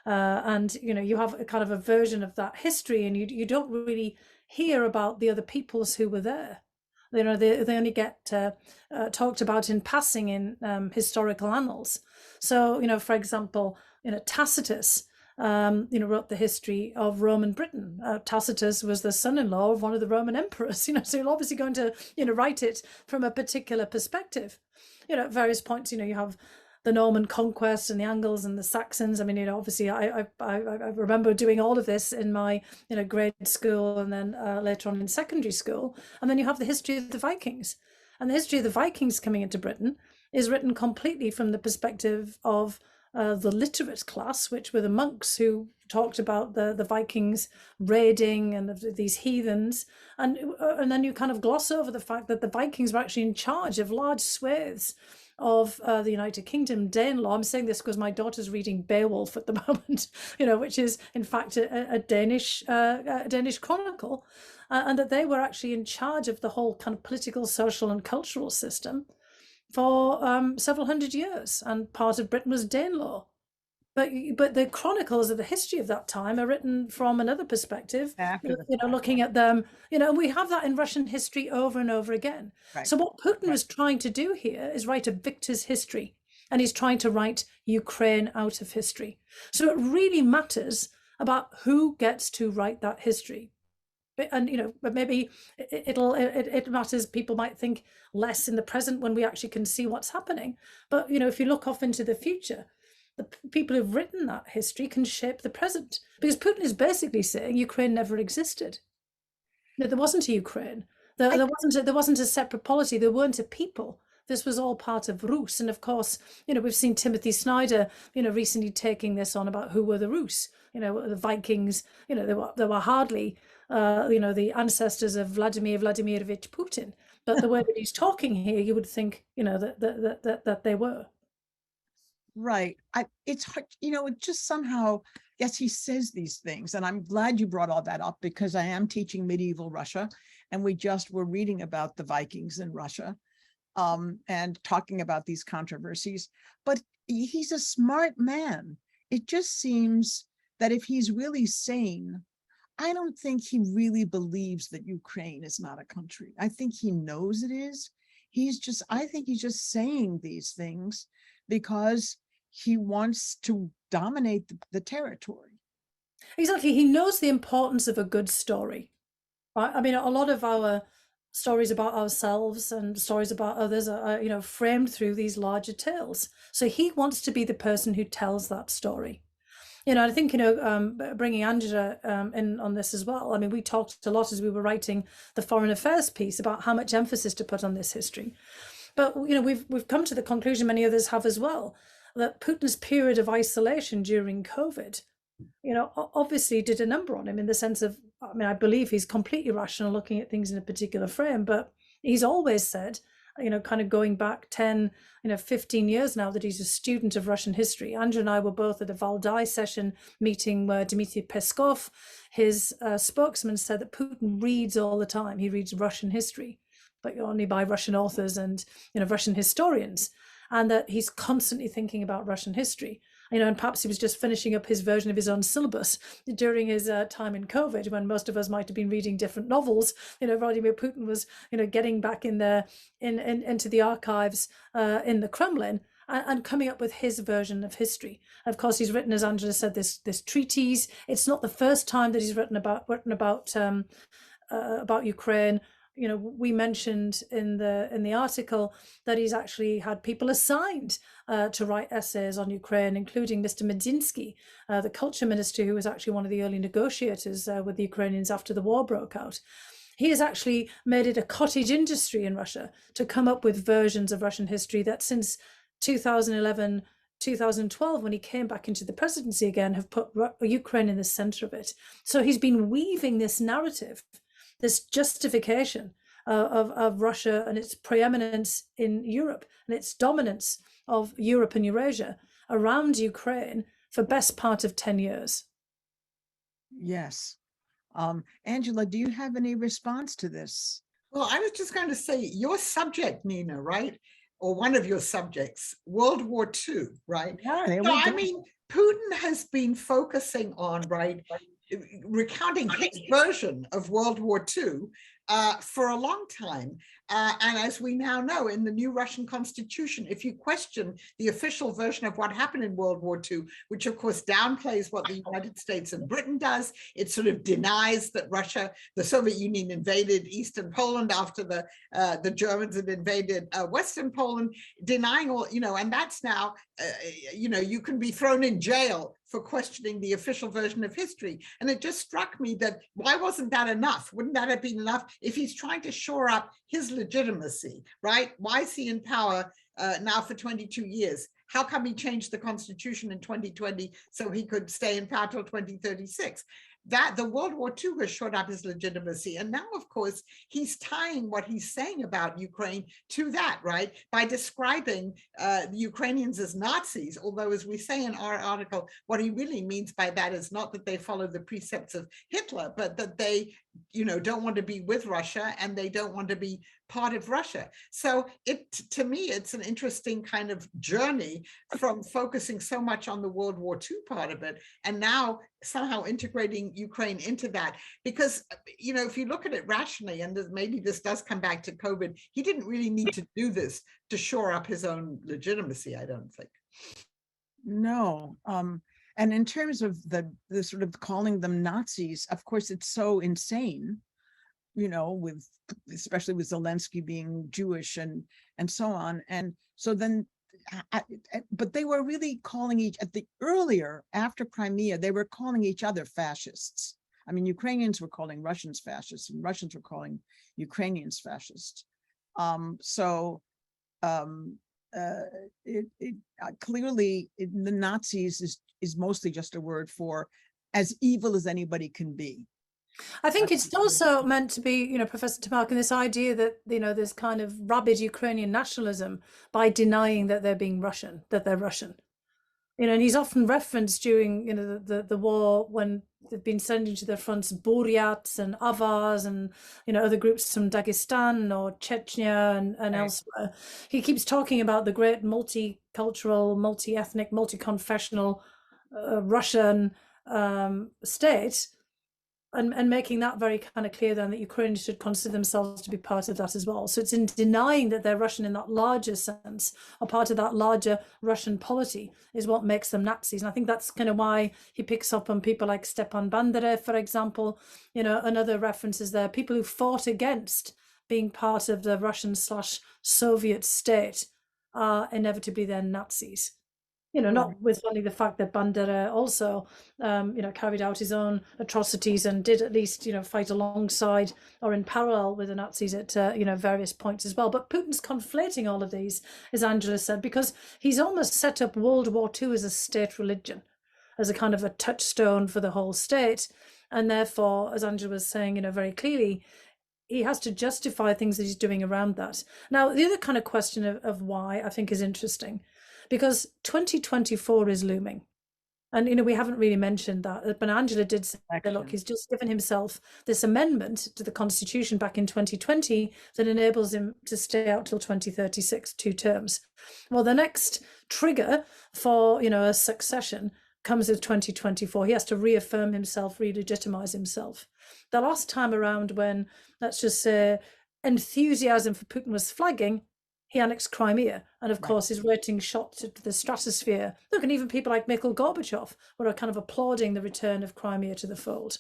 and, you know, you have a kind of a version of that history, and you don't really hear about the other peoples who were there. You know, they only get talked about in passing in historical annals. So, you know, for example, you know, Tacitus, you know, wrote the history of Roman Britain. Tacitus was the son-in-law of one of the Roman emperors, you know, so you're obviously going to, you know, write it from a particular perspective. You know, at various points, you know, you have the Norman conquest and the Angles and the Saxons. I mean, you know, obviously I remember doing all of this in my, you know, grade school, and then later on in secondary school. And then you have the history of the Vikings. And the history of the Vikings coming into Britain is written completely from the perspective of the literate class, which were the monks who talked about the Vikings raiding and these heathens, and then you kind of gloss over the fact that the Vikings were actually in charge of large swathes of the United Kingdom, Danelaw. I'm saying this because my daughter's reading Beowulf at the moment, you know, which is in fact a Danish chronicle, and that they were actually in charge of the whole kind of political, social, and cultural system for several hundred years, and part of Britain was Danelaw. But the chronicles of the history of that time are written from another perspective, After the you know, fact. looking at them, you know, and we have that in Russian history over and over again. Right. So what Putin Right. was trying to do here is write a victor's history, and he's trying to write Ukraine out of history. So it really matters about who gets to write that history. And you know, but maybe it matters. People might think less in the present when we actually can see what's happening. But you know, if you look off into the future, the people who've written that history can shape the present, because Putin is basically saying Ukraine never existed. No, there wasn't a Ukraine. There wasn't a separate polity. There weren't a people. This was all part of Rus. And of course, you know, we've seen Timothy Snyder, you know, recently taking this on about who were the Rus. You know, the Vikings. You know, they were hardly, you know, the ancestors of Vladimir Vladimirovich Putin. But the way that he's talking here, you would think, you know, that they were. Right. It's hard, you know, it just somehow, yes, he says these things. And I'm glad you brought all that up, because I am teaching medieval Russia. And we just were reading about the Vikings in Russia, and talking about these controversies. But he's a smart man. It just seems that if he's really sane, I don't think he really believes that Ukraine is not a country. I think he knows it is. I think he's just saying these things because he wants to dominate the territory. Exactly. He knows the importance of a good story, right? I mean, a lot of our stories about ourselves and stories about others are, you know, framed through these larger tales. So he wants to be the person who tells that story. You know, I think, you know, bringing Angela in on this as well. I mean, we talked a lot as we were writing the foreign affairs piece about how much emphasis to put on this history. But, you know, we've come to the conclusion, many others have as well, that Putin's period of isolation during COVID, you know, obviously did a number on him, in the sense of, I mean, I believe he's completely rational looking at things in a particular frame, but he's always said, you know, kind of going back 10, you know, 15 years now, that he's a student of Russian history. Andrew and I were both at a Valdai session meeting where Dmitry Peskov, his spokesman, said that Putin reads all the time. He reads Russian history, but only by Russian authors and, you know, Russian historians, and that he's constantly thinking about Russian history. You know, and perhaps he was just finishing up his version of his own syllabus during his time in COVID, when most of us might have been reading different novels. You know, Vladimir Putin was, you know, getting back in there, into the archives in the Kremlin, and coming up with his version of history. Of course, he's written, as Angela said, this treatise. It's not the first time that he's written about Ukraine. You know, we mentioned in the article that he's actually had people assigned to write essays on Ukraine, including Mr. Medinsky, the culture minister, who was actually one of the early negotiators with the Ukrainians after the war broke out. He has actually made it a cottage industry in Russia to come up with versions of Russian history that since 2011, 2012, when he came back into the presidency again, have put Ukraine in the center of it. So he's been weaving this narrative, this justification of Russia and its preeminence in Europe and its dominance of Europe and Eurasia around Ukraine for best part of 10 years. Yes. Angela, do you have any response to this? Well, I was just going to say, your subject, Nina, right? Or one of your subjects, World War II, right? Yeah, there So, we go. I mean, Putin has been focusing on, right, recounting his version of World War II for a long time. And as we now know, in the new Russian constitution, if you question the official version of what happened in World War II, which of course downplays what the United States and Britain does, it sort of denies that Russia, the Soviet Union, invaded Eastern Poland after the Germans had invaded Western Poland, denying all, you know, and that's now, you know, you can be thrown in jail for questioning the official version of history. And it just struck me that, why wasn't that enough? Wouldn't that have been enough if he's trying to shore up his legitimacy, right? Why is he in power now for 22 years? How come he changed the constitution in 2020 so he could stay in power till 2036? That the World War II has shored up his legitimacy. And now, of course, he's tying what he's saying about Ukraine to that, right? By describing the Ukrainians as Nazis, although, as we say in our article, what he really means by that is not that they follow the precepts of Hitler, but that they, you know, don't want to be with Russia and they don't want to be part of Russia. So to me, it's an interesting kind of journey from focusing so much on the World War II part of it, and now somehow integrating Ukraine into that. Because, you know, if you look at it rationally, and maybe this does come back to COVID, he didn't really need to do this to shore up his own legitimacy, I don't think. No. And in terms of the sort of calling them Nazis, of course, it's so insane, you know, with especially with Zelensky being Jewish and so on. And so then, but they were really calling at the earlier, after Crimea, they were calling each other fascists. I mean, Ukrainians were calling Russians fascists, and Russians were calling Ukrainians fascists. Clearly the Nazis is mostly just a word for as evil as anybody can be. I think it's also meant to be, you know, Professor Tamarkin, this idea that, you know, there's kind of rabid Ukrainian nationalism by denying that they're being Russian, that they're Russian. You know, and he's often referenced during, you know, the war when they've been sending to the fronts Buryats and Avars and, you know, other groups from Dagestan or Chechnya and right. Elsewhere. He keeps talking about the great multicultural, multi-ethnic, multi-confessional Russian state. And making that very kind of clear then that Ukrainians should consider themselves to be part of that as well. So it's in denying that they're Russian in that larger sense, or part of that larger Russian polity, is what makes them Nazis. And I think that's kind of why he picks up on people like Stepan Bandera, for example, you know, and other references there, people who fought against being part of the Russian/Soviet state are inevitably then Nazis. You know, not with only the fact that Bandera also, you know, carried out his own atrocities and did at least, you know, fight alongside or in parallel with the Nazis at, you know, various points as well. But Putin's conflating all of these, as Angela said, because he's almost set up World War II as a state religion, as a kind of a touchstone for the whole state. And therefore, as Angela was saying, you know, very clearly, he has to justify things that he's doing around that. Now, the other kind of question of why I think is interesting, because 2024 is looming. And, you know, we haven't really mentioned that, but Angela did say, look, he's just given himself this amendment to the Constitution back in 2020 that enables him to stay out till 2036, 2 terms. Well, the next trigger for, you know, a succession comes with 2024. He has to reaffirm himself, re-legitimize himself. The last time around when, let's just say, enthusiasm for Putin was flagging, he annexed Crimea, and of course his ratings shot to the stratosphere. Look, and even people like Mikhail Gorbachev were kind of applauding the return of Crimea to the fold.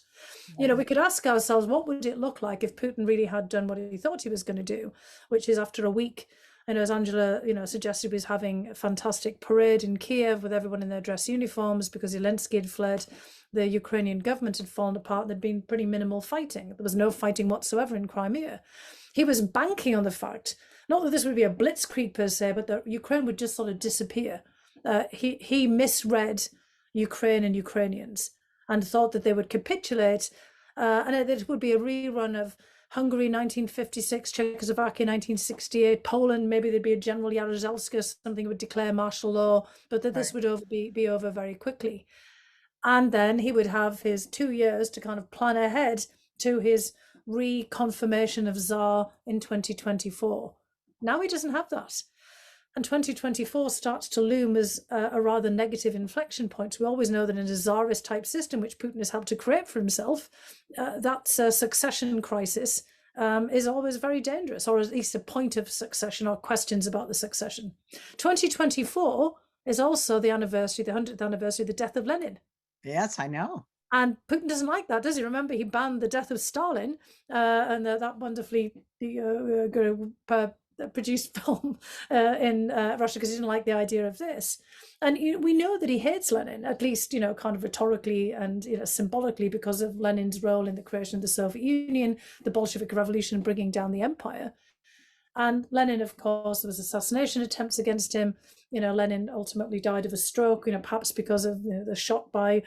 You know, we could ask ourselves, what would it look like if Putin really had done what he thought he was going to do, which is after a week, you know, as Angela, you know, suggested, was having a fantastic parade in Kiev with everyone in their dress uniforms because Zelensky had fled, the Ukrainian government had fallen apart, and there'd been pretty minimal fighting. There was no fighting whatsoever in Crimea. He was banking on the fact, not that this would be a blitzkrieg per se, but that Ukraine would just sort of disappear. He misread Ukraine and Ukrainians and thought that they would capitulate, and it would be a rerun of Hungary 1956, Czechoslovakia 1968, Poland, maybe there'd be a General Jaruzelska, something would declare martial law, but that this would be over very quickly. And then he would have his 2 years to kind of plan ahead to his reconfirmation of Tsar in 2024. Now he doesn't have that. And 2024 starts to loom as a rather negative inflection point. We always know that in a Tsarist type system, which Putin has helped to create for himself, that succession crisis is always very dangerous, or at least a point of succession or questions about the succession. 2024 is also the anniversary, the 100th anniversary of the death of Lenin. Yes, I know. And Putin doesn't like that, does he? Remember, he banned the death of Stalin and that wonderfully produced film in Russia because he didn't like the idea of this. And we know that he hates Lenin, at least, you know, kind of rhetorically and, you know, symbolically, because of Lenin's role in the creation of the Soviet Union, the Bolshevik Revolution, bringing down the empire. And Lenin, of course, there was assassination attempts against him. You know, Lenin ultimately died of a stroke, you know, perhaps because of, you know, the shot by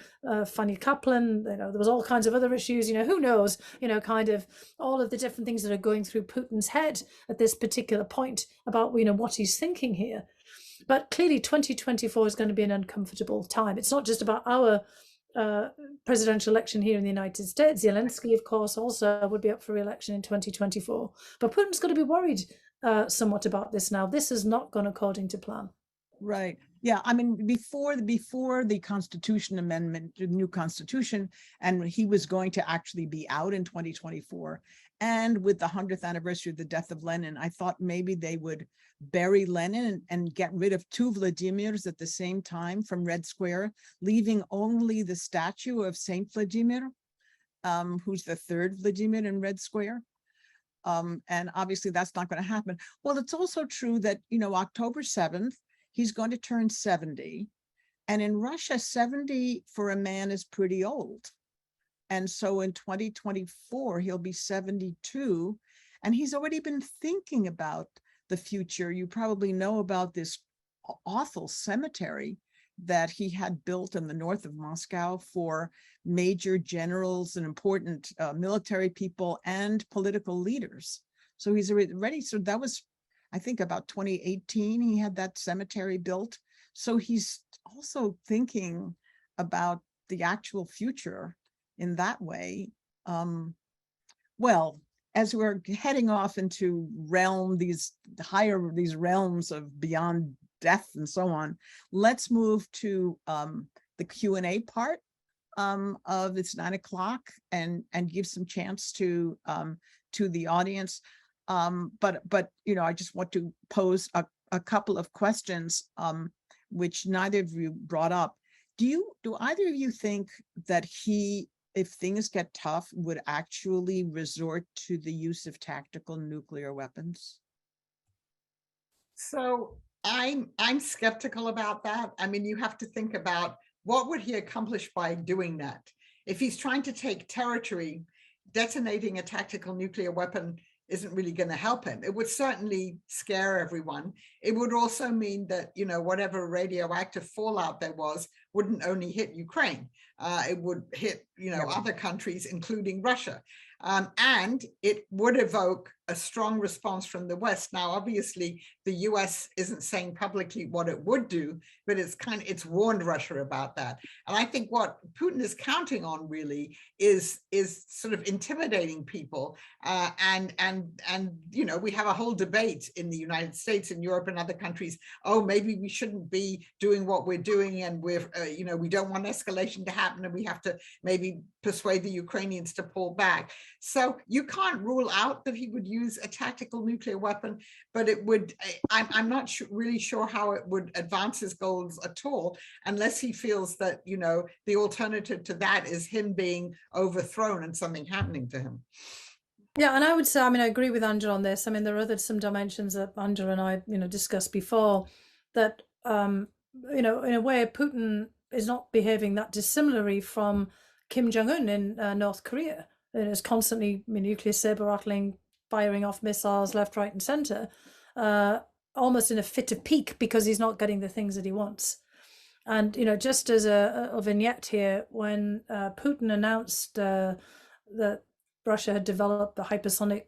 Fanny Kaplan. You know, there was all kinds of other issues, you know, who knows, you know, kind of all of the different things that are going through Putin's head at this particular point about, you know, what he's thinking here. But clearly 2024 is going to be an uncomfortable time. It's not just about our presidential election here in the United States. Zelensky, of course, also would be up for re-election in 2024. But Putin's got to be worried somewhat about this now. This has not gone according to plan. Right. Yeah. I mean, before the Constitution Amendment, the new Constitution, and he was going to actually be out in 2024. And with the 100th anniversary of the death of Lenin, I thought maybe they would bury Lenin and get rid of two Vladimirs at the same time from Red Square, leaving only the statue of Saint Vladimir, who's the third Vladimir in Red Square. And obviously that's not going to happen. Well, it's also true that, October 7th, he's going to turn 70. And in Russia, 70 for a man is pretty old. And so in 2024, he'll be 72. And he's already been thinking about the future. You probably know about this awful cemetery that he had built in the north of Moscow for major generals and important military people and political leaders. So he's already, so that was, I think, about 2018, he had that cemetery built. So he's also thinking about the actual future in that way. Well, as we're heading off into these realms of beyond death and so on, let's move to the Q&A part of It's 9 o'clock and give some chance to the audience. But I just want to pose a couple of questions, which neither of you brought up. Do either of you think that he, if things get tough, would actually resort to the use of tactical nuclear weapons? So I'm skeptical about that. I mean, you have to think about what would he accomplish by doing that? If he's trying to take territory, detonating a tactical nuclear weapon isn't really going to help him. It would certainly scare everyone. It would also mean that, whatever radioactive fallout there was wouldn't only hit Ukraine. It would hit, other countries, including Russia. And it would evoke a strong response from the West. Now, obviously, the US isn't saying publicly what it would do, but it's warned Russia about that. And I think what Putin is counting on really is sort of intimidating people. And we have a whole debate in the United States and Europe and other countries. Oh, maybe we shouldn't be doing what we're doing, and we're we don't want escalation to happen, and we have to maybe persuade the Ukrainians to pull back. So you can't rule out that he would use a tactical nuclear weapon, but it would, I'm not really sure how it would advance his goals at all, unless he feels that, the alternative to that is him being overthrown and something happening to him. Yeah, and I would say, I agree with Angela on this. There are some dimensions that Angela and I, discussed before that, in a way, Putin is not behaving that dissimilarly from Kim Jong-un in North Korea. It is constantly nuclear saber rattling, firing off missiles left, right, and center, almost in a fit of pique because he's not getting the things that he wants. And just as a vignette here, when Putin announced that Russia had developed the hypersonic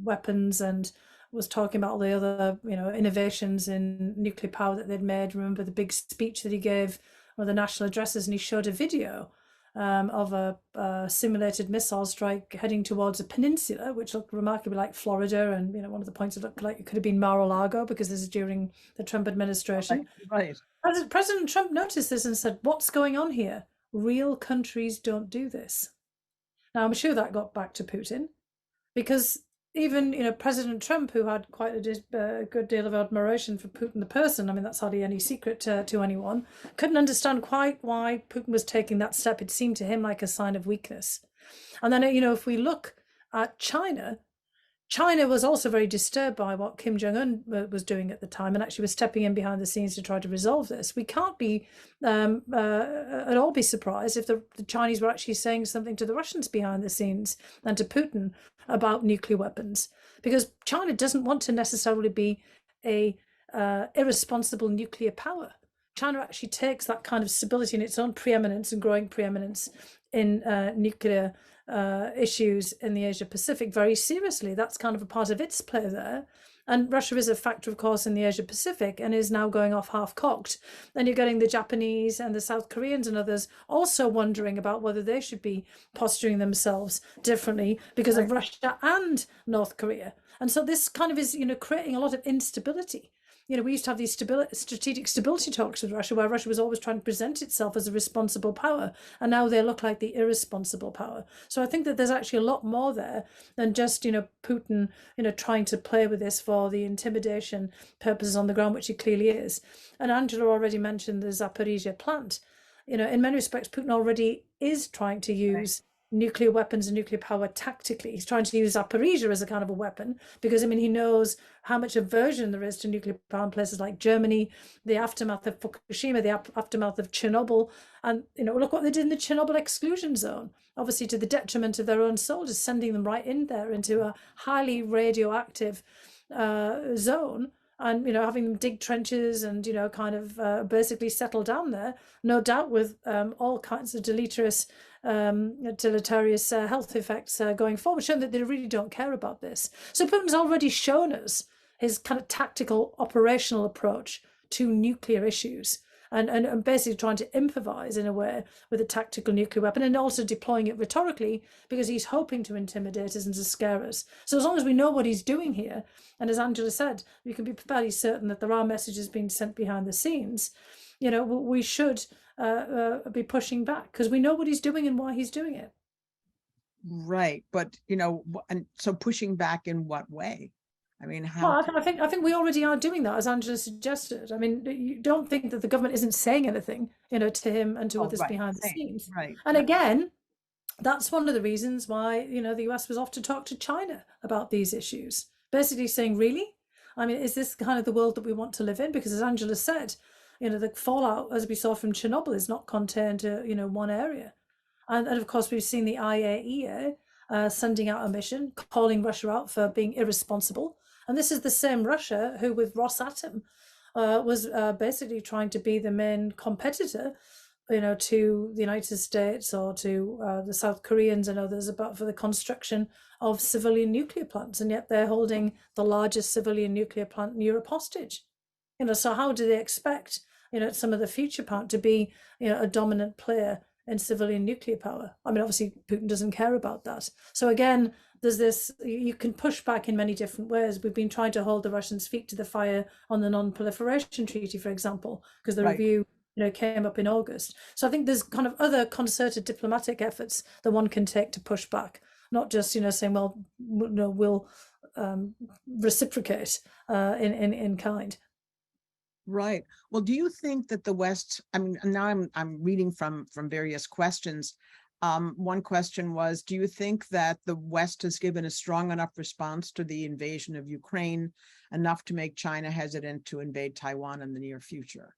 weapons and was talking about all the other innovations in nuclear power that they'd made. Remember the big speech that he gave, or the national addresses, and he showed a video of a simulated missile strike heading towards a peninsula, which looked remarkably like Florida. And, one of the points, it looked like it could have been Mar-a-Lago, because this is during the Trump administration. Right. President Trump noticed this and said, "What's going on here? Real countries don't do this." Now, I'm sure that got back to Putin, because even, President Trump, who had quite a good deal of admiration for Putin the person, that's hardly any secret to anyone, couldn't understand quite why Putin was taking that step. It seemed to him like a sign of weakness. And then, if we look at China was also very disturbed by what Kim Jong-un was doing at the time, and actually was stepping in behind the scenes to try to resolve this. We can't be at all be surprised if the Chinese were actually saying something to the Russians behind the scenes and to Putin about nuclear weapons, because China doesn't want to necessarily be a irresponsible nuclear power. China actually takes that kind of stability and its own preeminence and growing preeminence in nuclear issues in the Asia Pacific very seriously. That's kind of a part of its play there. And Russia is a factor, of course, in the Asia Pacific and is now going off half-cocked. And you're getting the Japanese and the South Koreans and others also wondering about whether they should be posturing themselves differently because of Russia and North Korea. And so this kind of is, creating a lot of instability. We used to have these strategic stability talks with Russia, where Russia was always trying to present itself as a responsible power, and now they look like the irresponsible power. So I think that there's actually a lot more there than just, Putin, trying to play with this for the intimidation purposes on the ground, which he clearly is. And Angela already mentioned the Zaporizhia plant. In many respects, Putin already is trying to use nuclear weapons and nuclear power tactically. He's trying to use Zaporizhia as a kind of a weapon because, he knows how much aversion there is to nuclear power in places like Germany, the aftermath of Fukushima, the aftermath of Chernobyl. And, look what they did in the Chernobyl exclusion zone, obviously to the detriment of their own soldiers, sending them right in there into a highly radioactive zone. And, having them dig trenches and, kind of basically settle down there, no doubt with all kinds of deleterious health effects going forward, showing that they really don't care about this. So Putin's already shown us his kind of tactical operational approach to nuclear issues and basically trying to improvise in a way with a tactical nuclear weapon, and also deploying it rhetorically because he's hoping to intimidate us and to scare us. So as long as we know what he's doing here, and as Angela said, we can be fairly certain that there are messages being sent behind the scenes, we should be pushing back because we know what he's doing and why he's doing it. Right. But, and so pushing back in what way? I mean, how? Well, I think we already are doing that, as Angela suggested. I mean, you don't think that the government isn't saying anything, to him and to others behind the scenes. Right. And again, that's one of the reasons why, the US was off to talk to China about these issues, basically saying, really? I mean, is this kind of the world that we want to live in? Because as Angela said, the fallout, as we saw from Chernobyl, is not contained to, one area. And of course, we've seen the IAEA sending out a mission, calling Russia out for being irresponsible. And this is the same Russia who, with Rosatom, was basically trying to be the main competitor, to the United States or to the South Koreans and others for the construction of civilian nuclear plants. And yet they're holding the largest civilian nuclear plant in Europe hostage. So how do they expect, some of the future part to be, a dominant player in civilian nuclear power? I mean, obviously, Putin doesn't care about that. So again, there's this, you can push back in many different ways. We've been trying to hold the Russians' feet to the fire on the non-proliferation treaty, for example, because the review, came up in August. So I think there's kind of other concerted diplomatic efforts that one can take to push back, not just, saying, well, we'll reciprocate in kind. Right. Well, do you think that the West, I mean, now I'm reading from various questions. One question was, do you think that the West has given a strong enough response to the invasion of Ukraine, enough to make China hesitant to invade Taiwan in the near future?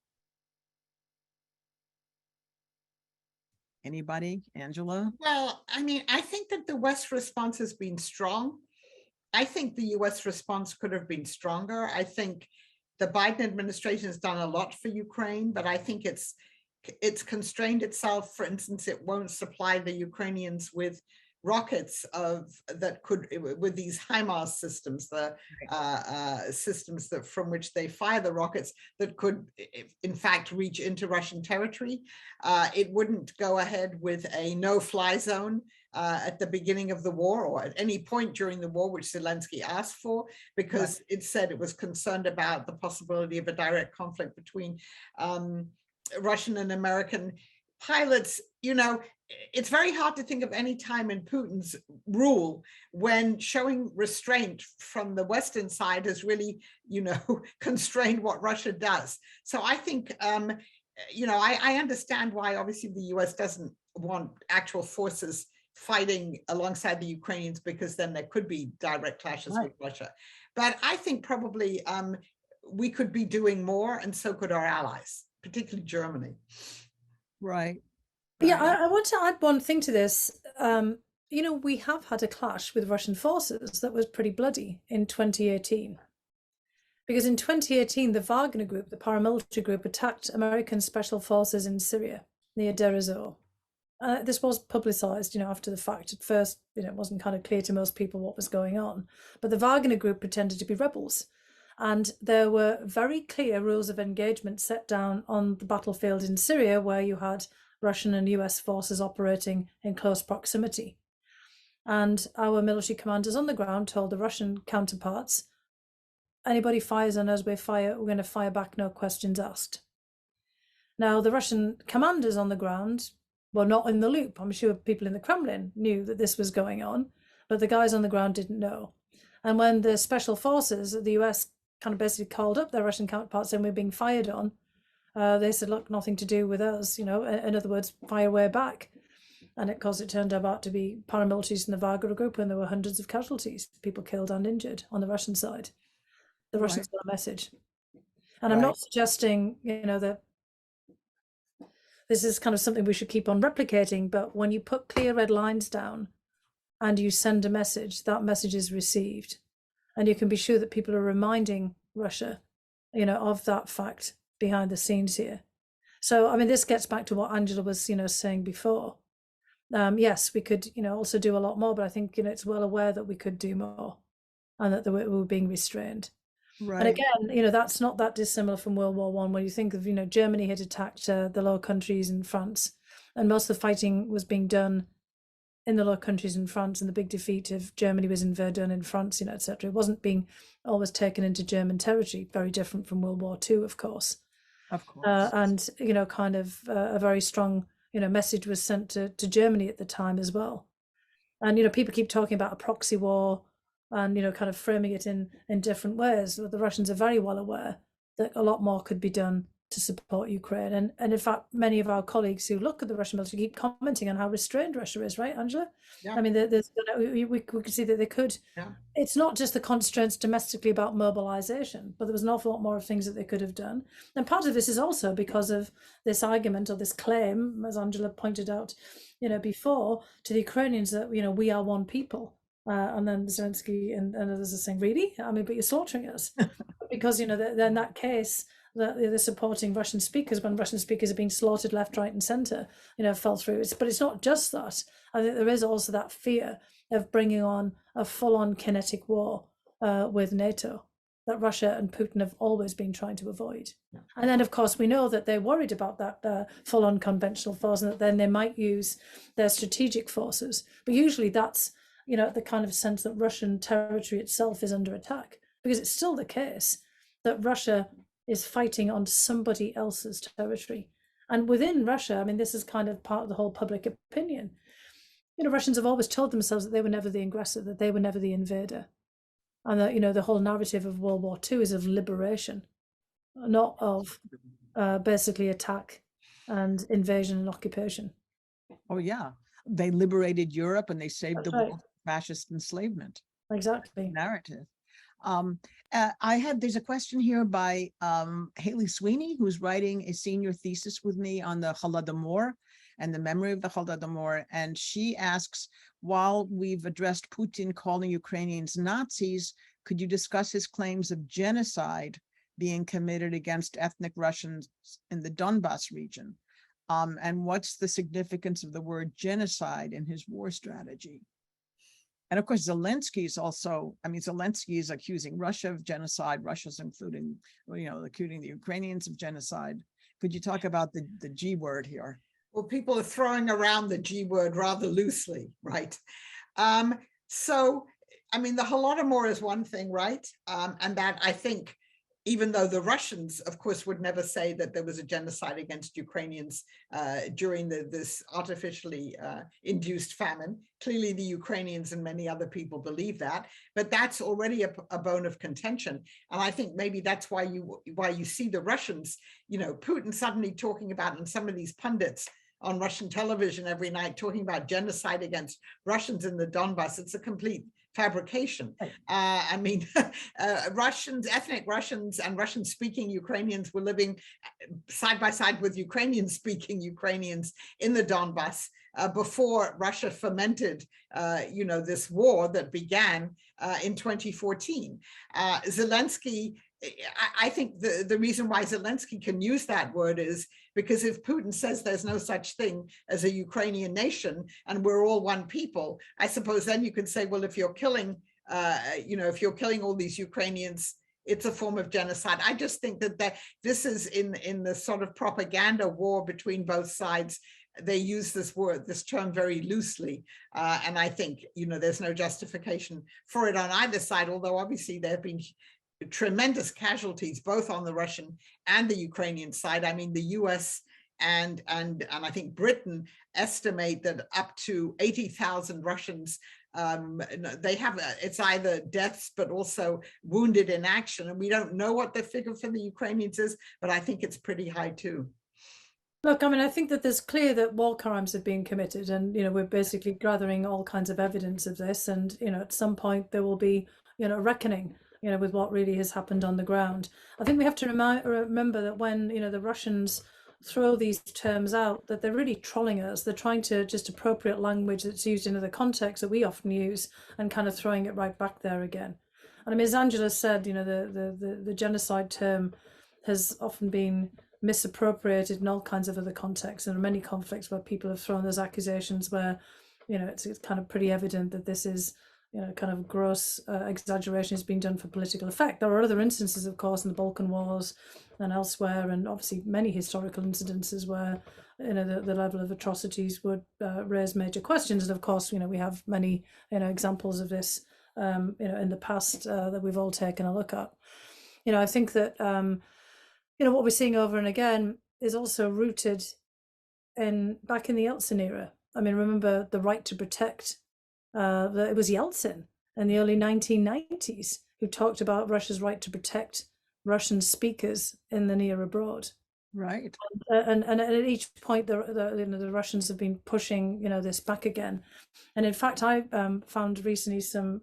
Anybody? Angela? Well, I mean, I think that the West response has been strong. I think the US response could have been stronger. I think the Biden administration has done a lot for Ukraine, but I think it's constrained itself. For instance, it won't supply the Ukrainians with rockets with these HIMARS systems, the systems from which they fire the rockets that could, in fact, reach into Russian territory. It wouldn't go ahead with a no-fly zone at the beginning of the war or at any point during the war, which Zelensky asked for, because it said it was concerned about the possibility of a direct conflict between Russian and American pilots. It's very hard to think of any time in Putin's rule when showing restraint from the Western side has really, constrained what Russia does. So I think, I understand why obviously the US doesn't want actual forces fighting alongside the Ukrainians, because then there could be direct clashes with Russia. But I think probably we could be doing more, and so could our allies, particularly Germany. Right. Yeah, I want to add one thing to this. We have had a clash with Russian forces that was pretty bloody in 2018. Because in 2018, the Wagner group, the paramilitary group, attacked American special forces in Syria near Deir ez-Zor. This was publicized, after the fact. At first, it wasn't kind of clear to most people what was going on. But the Wagner group pretended to be rebels. And there were very clear rules of engagement set down on the battlefield in Syria, where you had Russian and US forces operating in close proximity. And our military commanders on the ground told the Russian counterparts, anybody fires on us, we're going to fire back, no questions asked. Now, the Russian commanders on the ground were not in the loop. I'm sure people in the Kremlin knew that this was going on, but the guys on the ground didn't know. And when the special forces of the US kind of basically called up their Russian counterparts saying we're being fired on, they said, look, nothing to do with us, in other words, fire way back. And of course, it turned out to be paramilitaries in the Wagner group, and there were hundreds of casualties, people killed and injured on the Russian side. The Russians got a message. And I'm not suggesting, that this is kind of something we should keep on replicating, but when you put clear red lines down and you send a message, that message is received. And you can be sure that people are reminding Russia, of that fact behind the scenes here. So, I mean, this gets back to what Angela was, saying before. Yes, we could, also do a lot more, but I think, it's well aware that we could do more and that we were being restrained. Right. And again, that's not that dissimilar from World War I, when you think of, Germany had attacked the Low Countries in France, and most of the fighting was being done in the Low Countries in France, and the big defeat of Germany was in Verdun in France, etc. It wasn't being always taken into German territory, very different from World War II, of course. Of course. And, kind of a very strong, message was sent to Germany at the time as well. And, people keep talking about a proxy war and, kind of framing it in different ways. But the Russians are very well aware that a lot more could be done to support Ukraine. And in fact, many of our colleagues who look at the Russian military keep commenting on how restrained Russia is, right, Angela? Yeah. I mean, we could see that they could. Yeah. It's not just the constraints domestically about mobilization, but there was an awful lot more of things that they could have done. And part of this is also because of this argument or this claim, as Angela pointed out, before, to the Ukrainians that, we are one people. And then Zelensky and others are saying, really? I mean, but you're slaughtering us. Because, in that case, they're supporting Russian speakers when Russian speakers are being slaughtered left, right, and centre, fell through. But it's not just that. I think there is also that fear of bringing on a full-on kinetic war with NATO that Russia and Putin have always been trying to avoid. Yeah. And then, of course, we know that they're worried about that full-on conventional force, and that then they might use their strategic forces. But usually that's, the kind of sense that Russian territory itself is under attack, because it's still the case that Russia is fighting on somebody else's territory. And within Russia, I mean, this is kind of part of the whole public opinion. Russians have always told themselves that they were never the aggressor, that they were never the invader. And that, the whole narrative of World War II is of liberation, not of basically attack and invasion and occupation. Oh, yeah. They liberated Europe and they saved the world from fascist enslavement. Exactly. Narrative. There's a question here by Haley Sweeney, who's writing a senior thesis with me on the Holodomor and the memory of the Holodomor. And she asks, while we've addressed Putin calling Ukrainians Nazis, could you discuss his claims of genocide being committed against ethnic Russians in the Donbas region? And what's the significance of the word genocide in his war strategy? And of course, Zelensky is accusing Russia of genocide. Russia's accusing the Ukrainians of genocide. Could you talk about the G word here? Well, people are throwing around the G word rather loosely, right? So, I mean, the Holodomor is one thing, right? And that, I think, even though the Russians, of course, would never say that there was a genocide against Ukrainians during this artificially induced famine. Clearly, the Ukrainians and many other people believe that, but that's already a bone of contention. And I think maybe that's why you see the Russians, Putin suddenly talking about, and some of these pundits on Russian television every night talking about genocide against Russians in the Donbas. It's a complete fabrication. I mean, ethnic Russians and Russian-speaking Ukrainians were living side by side with Ukrainian-speaking Ukrainians in the Donbas before Russia fomented, this war that began in 2014. Zelensky, I think the reason why Zelensky can use that word is because if Putin says there's no such thing as a Ukrainian nation and we're all one people, I suppose then you could say, well, if you're killing all these Ukrainians it's a form of genocide. I just think that this is in the sort of propaganda war between both sides. They use this term very loosely. And I think, there's no justification for it on either side, although obviously there have been tremendous casualties, both on the Russian and the Ukrainian side. I mean, the US and I think Britain estimate that up to 80,000 Russians, they have, it's either deaths, but also wounded in action. And we don't know what the figure for the Ukrainians is, but I think it's pretty high too. Look, I mean, I think that there's clear that war crimes have been committed, and we're basically gathering all kinds of evidence of this, and at some point there will be a reckoning with what really has happened on the ground. I think we have to remember that when the Russians throw these terms out, that they're really trolling us. They're trying to just appropriate language that's used in other contexts that we often use and kind of throwing it right back there again. And I mean, as Angela said, the genocide term has often been misappropriated in all kinds of other contexts, and there are many conflicts where people have thrown those accusations where it's kind of pretty evident that this is kind of gross exaggeration is being done for political effect. There are other instances, of course, in the Balkan Wars and elsewhere, and obviously many historical incidences where the level of atrocities would raise major questions. And of course, we have many examples of this in the past that we've all taken a look at. I think that what we're seeing over and again is also rooted back in the Yeltsin era. I mean, remember the right to protect. It was Yeltsin in the early 1990s who talked about Russia's right to protect Russian speakers in the near abroad. Right. And at each point, the Russians have been pushing this back again. And in fact, I found recently some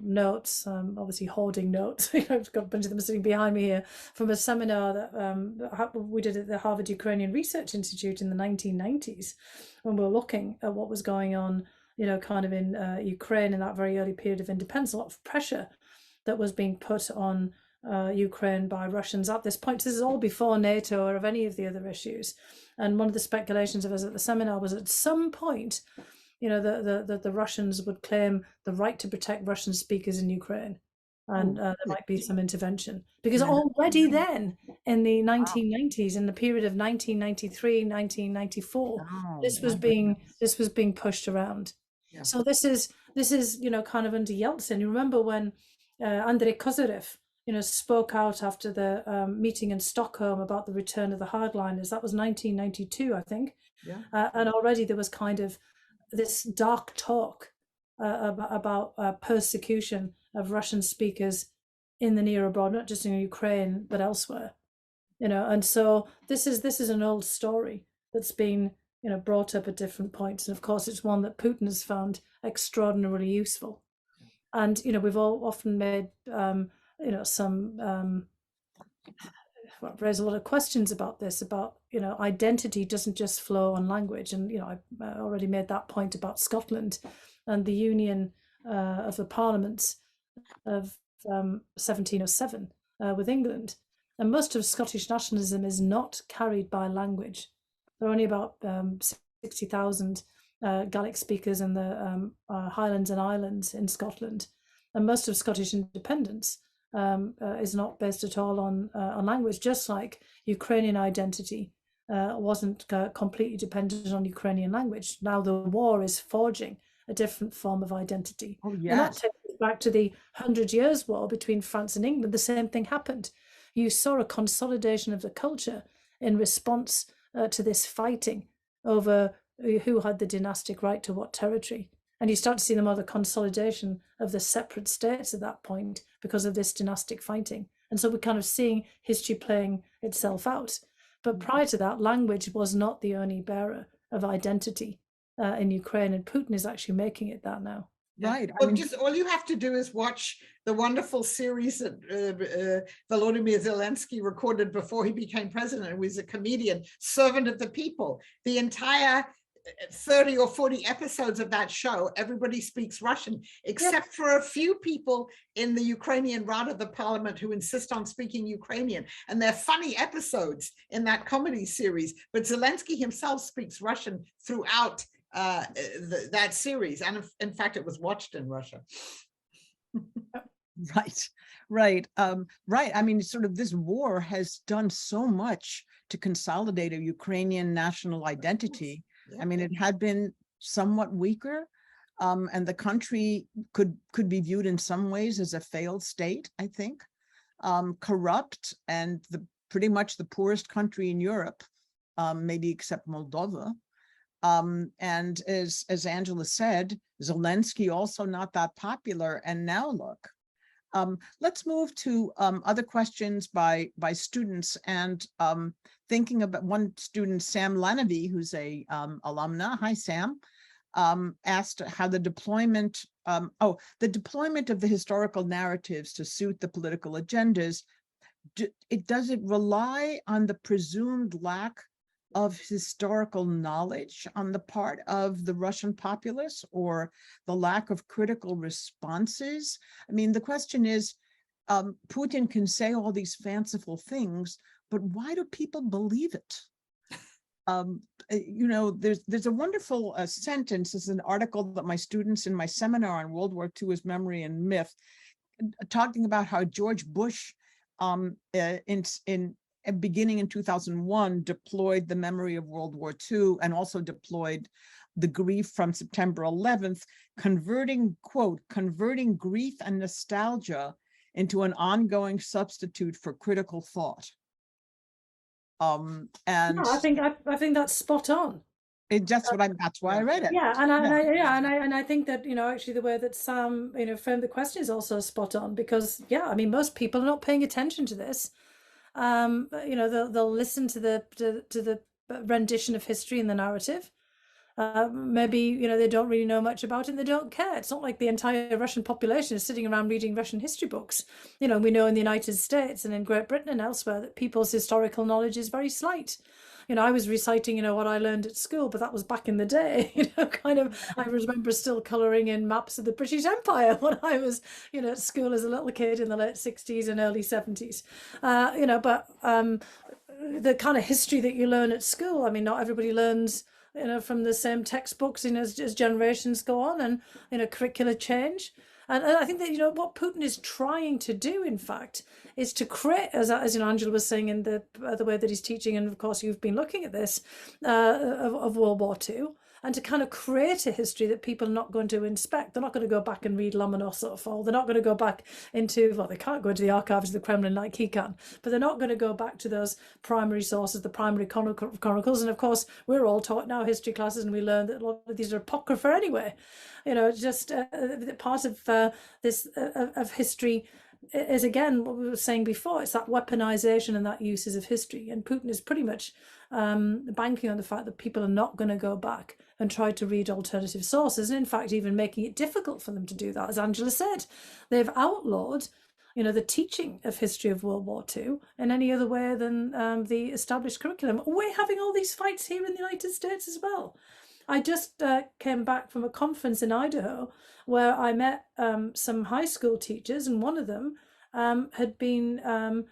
notes, obviously hoarding notes. I've got a bunch of them sitting behind me here, from a seminar that we did at the Harvard Ukrainian Research Institute in the 1990s, when we were looking at what was going on kind of in Ukraine in that very early period of independence. A lot of pressure that was being put on Ukraine by Russians at this point. This is all before NATO or of any of the other issues. And one of the speculations of us at the seminar was at some point, the Russians would claim the right to protect Russian speakers in Ukraine. And there might be some intervention, because already then in the 1990s, in the period of 1993, 1994, this was being pushed around. Yeah. So this is kind of under Yeltsin. You remember when Andrei Kozyrev spoke out after the meeting in Stockholm about the return of the hardliners. That was 1992, I think. Yeah. And already there was kind of this dark talk about persecution of Russian speakers in the near abroad, not just in Ukraine but elsewhere. And so this is an old story that's been brought up at different points, and of course it's one that Putin has found extraordinarily useful. And we've all often made some raise a lot of questions about this, about identity doesn't just flow on language. And I already made that point about Scotland and the union of the parliaments of 1707 with England. And most of Scottish nationalism is not carried by language. There are only about 60,000 Gaelic speakers in the Highlands and Islands in Scotland, and most of Scottish independence is not based at all on language. Just like Ukrainian identity wasn't completely dependent on Ukrainian language. Now the war is forging a different form of identity. Oh, yes. And that takes us back to the 100 Years' War between France and England. The same thing happened. You saw a consolidation of the culture in response to this fighting over who had the dynastic right to what territory. And you start to see the more the consolidation of the separate states at that point because of this dynastic fighting. And so we're kind of seeing history playing itself out. But prior to that, language was not the only bearer of identity in Ukraine, and Putin is actually making it that now. Right. Well, just all you have to do is watch the wonderful series that Volodymyr Zelensky recorded before he became president. He was a comedian, Servant of the People. The entire 30 or 40 episodes of that show, everybody speaks Russian, except for a few people in the Ukrainian Rada, the parliament, who insist on speaking Ukrainian. And they're funny episodes in that comedy series. But Zelensky himself speaks Russian throughout that series. And in fact, it was watched in Russia. Right. Right. Right. I mean, sort of this war has done so much to consolidate a Ukrainian national identity. Yeah. I mean, it had been somewhat weaker, and the country could be viewed in some ways as a failed state, I think, corrupt, and pretty much the poorest country in Europe, maybe except Moldova. And as Angela said, Zelensky also not that popular. And now look. Let's move to other questions by students, and thinking about one student, Sam Lenevy, who's a alumna. Hi, Sam. Asked how the deployment of the historical narratives to suit the political agendas, does it rely on the presumed lack of historical knowledge on the part of the Russian populace, or the lack of critical responses? I mean, the question is, Putin can say all these fanciful things, but why do people believe it? There's a wonderful sentence. This is an article that my students in my seminar on World War II as Memory and Myth, talking about how George Bush beginning in 2001, deployed the memory of World War II, and also deployed the grief from September 11th, converting grief and nostalgia into an ongoing substitute for critical thought. And no, I think that's spot on. That's why I read it. Yeah, and I think that, actually the way that Sam, framed the question is also spot on, because I mean, most people are not paying attention to this. They'll listen to the rendition of history and the narrative. Maybe they don't really know much about it, and they don't care. It's not like the entire Russian population is sitting around reading Russian history books. We know in the United States and in Great Britain and elsewhere that people's historical knowledge is very slight. I was reciting, what I learned at school, but that was back in the day. I remember still colouring in maps of the British Empire when I was, at school as a little kid in the late 60s and early 70s. But the kind of history that you learn at school, I mean, not everybody learns, from the same textbooks, as generations go on, and, curricula change. And I think that, what Putin is trying to do, in fact, is to create, as Angela was saying, in the way that he's teaching, and of course you've been looking at this, of World War II, and to kind of create a history that people are not going to inspect. They're not going to go back and read Lomonosov, or they're not going to go back into, they can't go into the archives of the Kremlin like he can, but they're not going to go back to those primary sources, the primary chronicles. And of course, we're all taught now history classes, and we learn that a lot of these are apocrypha anyway. Just part of this of history is, again, what we were saying before. It's that weaponization and that uses of history, and Putin is pretty much banking on the fact that people are not going to go back and try to read alternative sources, and in fact even making it difficult for them to do that. As Angela said, they've outlawed the teaching of history of World War II in any other way than the established curriculum. We're having all these fights here in the United States as well. I just came back from a conference in Idaho where I met some high school teachers, and one of them had been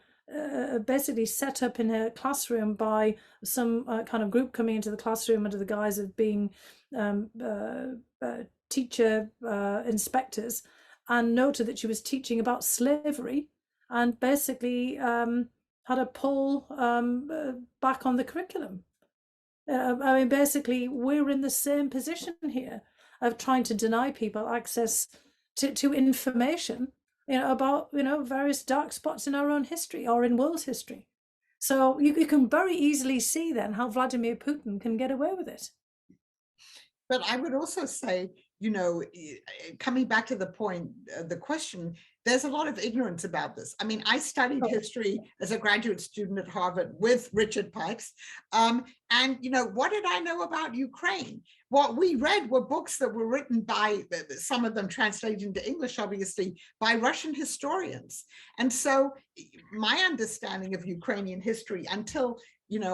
basically set up in a classroom by some kind of group coming into the classroom under the guise of being teacher inspectors, and noted that she was teaching about slavery, and basically had a pull back on the curriculum. I mean, basically, we're in the same position here of trying to deny people access to information, about, various dark spots in our own history or in world history. So you can very easily see then how Vladimir Putin can get away with it. But I would also say, coming back to the point, the question, there's a lot of ignorance about this. I mean, I studied history as a graduate student at Harvard with Richard Pikes. And, what did I know about Ukraine? What we read were books that were written by, some of them translated into English, obviously, by Russian historians. And so my understanding of Ukrainian history until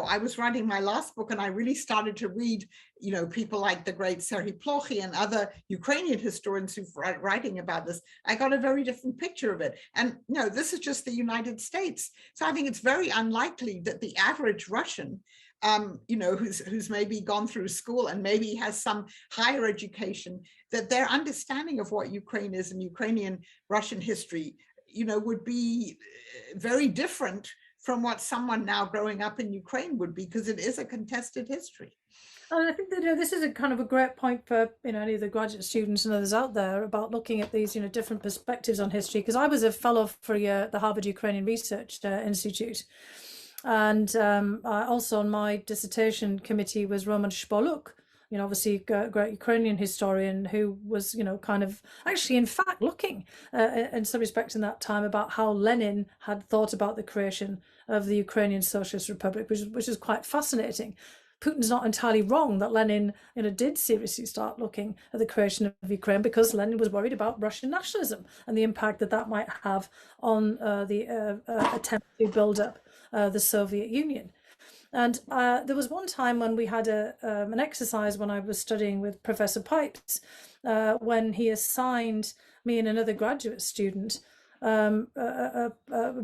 I was writing my last book, and I really started to read, people like the great Serhiy Plokhy and other Ukrainian historians who've writing about this. I got a very different picture of it. And this is just the United States. So I think it's very unlikely that the average Russian, who's maybe gone through school and maybe has some higher education, that their understanding of what Ukraine is and Ukrainian Russian history would be very different from what someone now growing up in Ukraine would be, because it is a contested history. And I think that this is a kind of a great point for any of the graduate students and others out there about looking at these different perspectives on history. Because I was a fellow for a year at the Harvard Ukrainian Research Institute, and also on my dissertation committee was Roman Shpoluk, obviously a great Ukrainian historian who was kind of actually in fact looking in some respects in that time about how Lenin had thought about the creation of the Ukrainian Socialist Republic, which is quite fascinating. Putin's not entirely wrong that Lenin, did seriously start looking at the creation of Ukraine, because Lenin was worried about Russian nationalism and the impact that might have on the attempt to build up the Soviet Union. And there was one time when we had an exercise when I was studying with Professor Pipes, when he assigned me and another graduate student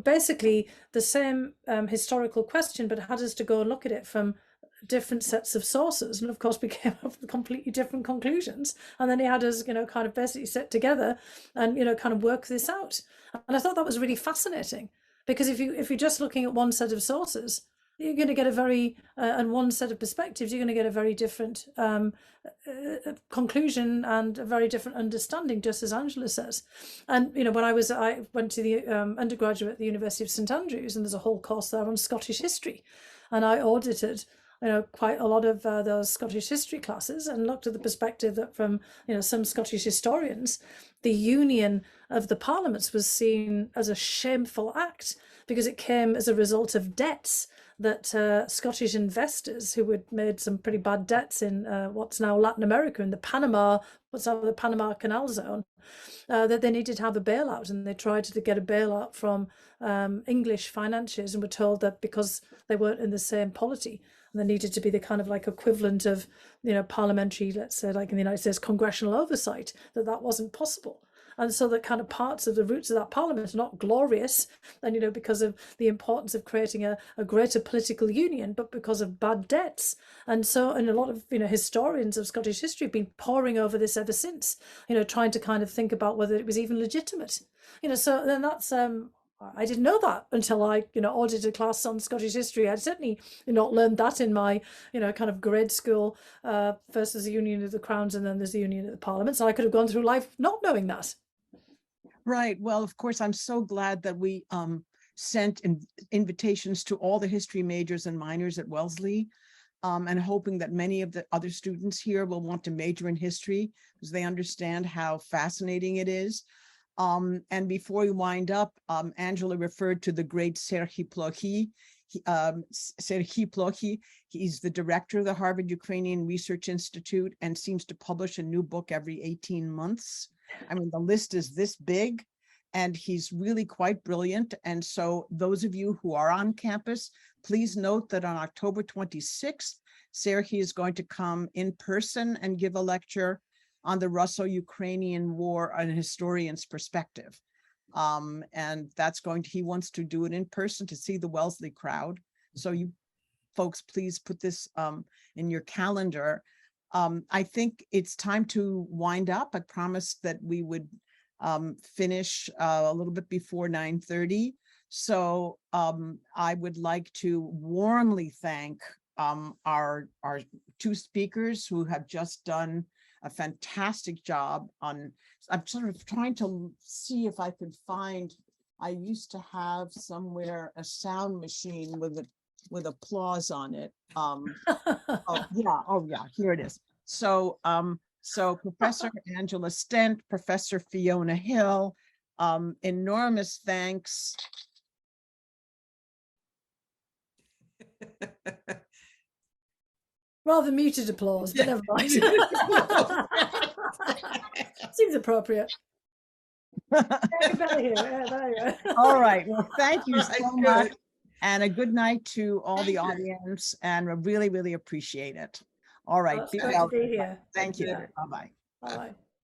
basically the same historical question, but had us to go and look at it from different sets of sources, and of course we came up with completely different conclusions. And then he had us kind of basically sit together and kind of work this out. And I thought that was really fascinating, because if you're just looking at one set of sources, you're going to get a very and one set of perspectives, you're going to get a very different conclusion and a very different understanding, just as Angela says. And when I went to the undergraduate at the University of St Andrews, and there's a whole course there on Scottish history, and I audited quite a lot of those Scottish history classes, and looked at the perspective that from some Scottish historians, the union of the parliaments was seen as a shameful act, because it came as a result of debts that Scottish investors who had made some pretty bad debts in what's now Latin America, in the Panama Canal zone, that they needed to have a bailout, and they tried to get a bailout from English financiers, and were told that because they weren't in the same polity, and there needed to be the kind of like equivalent of parliamentary, let's say like in the United States, congressional oversight, that wasn't possible. And so the kind of parts of the roots of that parliament are not glorious, and because of the importance of creating a greater political union, but because of bad debts. And so, and a lot of historians of Scottish history have been poring over this ever since, trying to kind of think about whether it was even legitimate. So then that's I didn't know that until I audited a class on Scottish history. I'd certainly not learned that in my kind of grade school. First there's the Union of the Crowns, and then there's the Union of the Parliaments. I could have gone through life not knowing that. Right. Well, of course, I'm so glad that we sent invitations to all the history majors and minors at Wellesley, and hoping that many of the other students here will want to major in history, because they understand how fascinating it is. And before we wind up, Angela referred to the great Serhiy Plokhy. Serhiy Plokhy, he's the director of the Harvard Ukrainian Research Institute, and seems to publish a new book every 18 months. I mean, the list is this big, and he's really quite brilliant. And so those of you who are on campus, please note that on October 26th, Serhiy is going to come in person and give a lecture on the Russo-Ukrainian War, an historian's perspective. And that's he wants to do it in person to see the Wellesley crowd. So you folks, please put this in your calendar. I think it's time to wind up. I promised that we would finish a little bit before 9:30. So I would like to warmly thank our two speakers who have just done a fantastic job on. I'm sort of trying to see if I could find, I used to have somewhere a sound machine with applause on it. Oh yeah, here it is. So so Professor Angela Stent, Professor Fiona Hill, enormous thanks. Rather muted applause, but never mind. Seems appropriate. All right. Well, thank you so much. And a good night to all the audience. And I really, really appreciate it. All right. Great to be here. Thank you. Bye-bye. Bye-bye.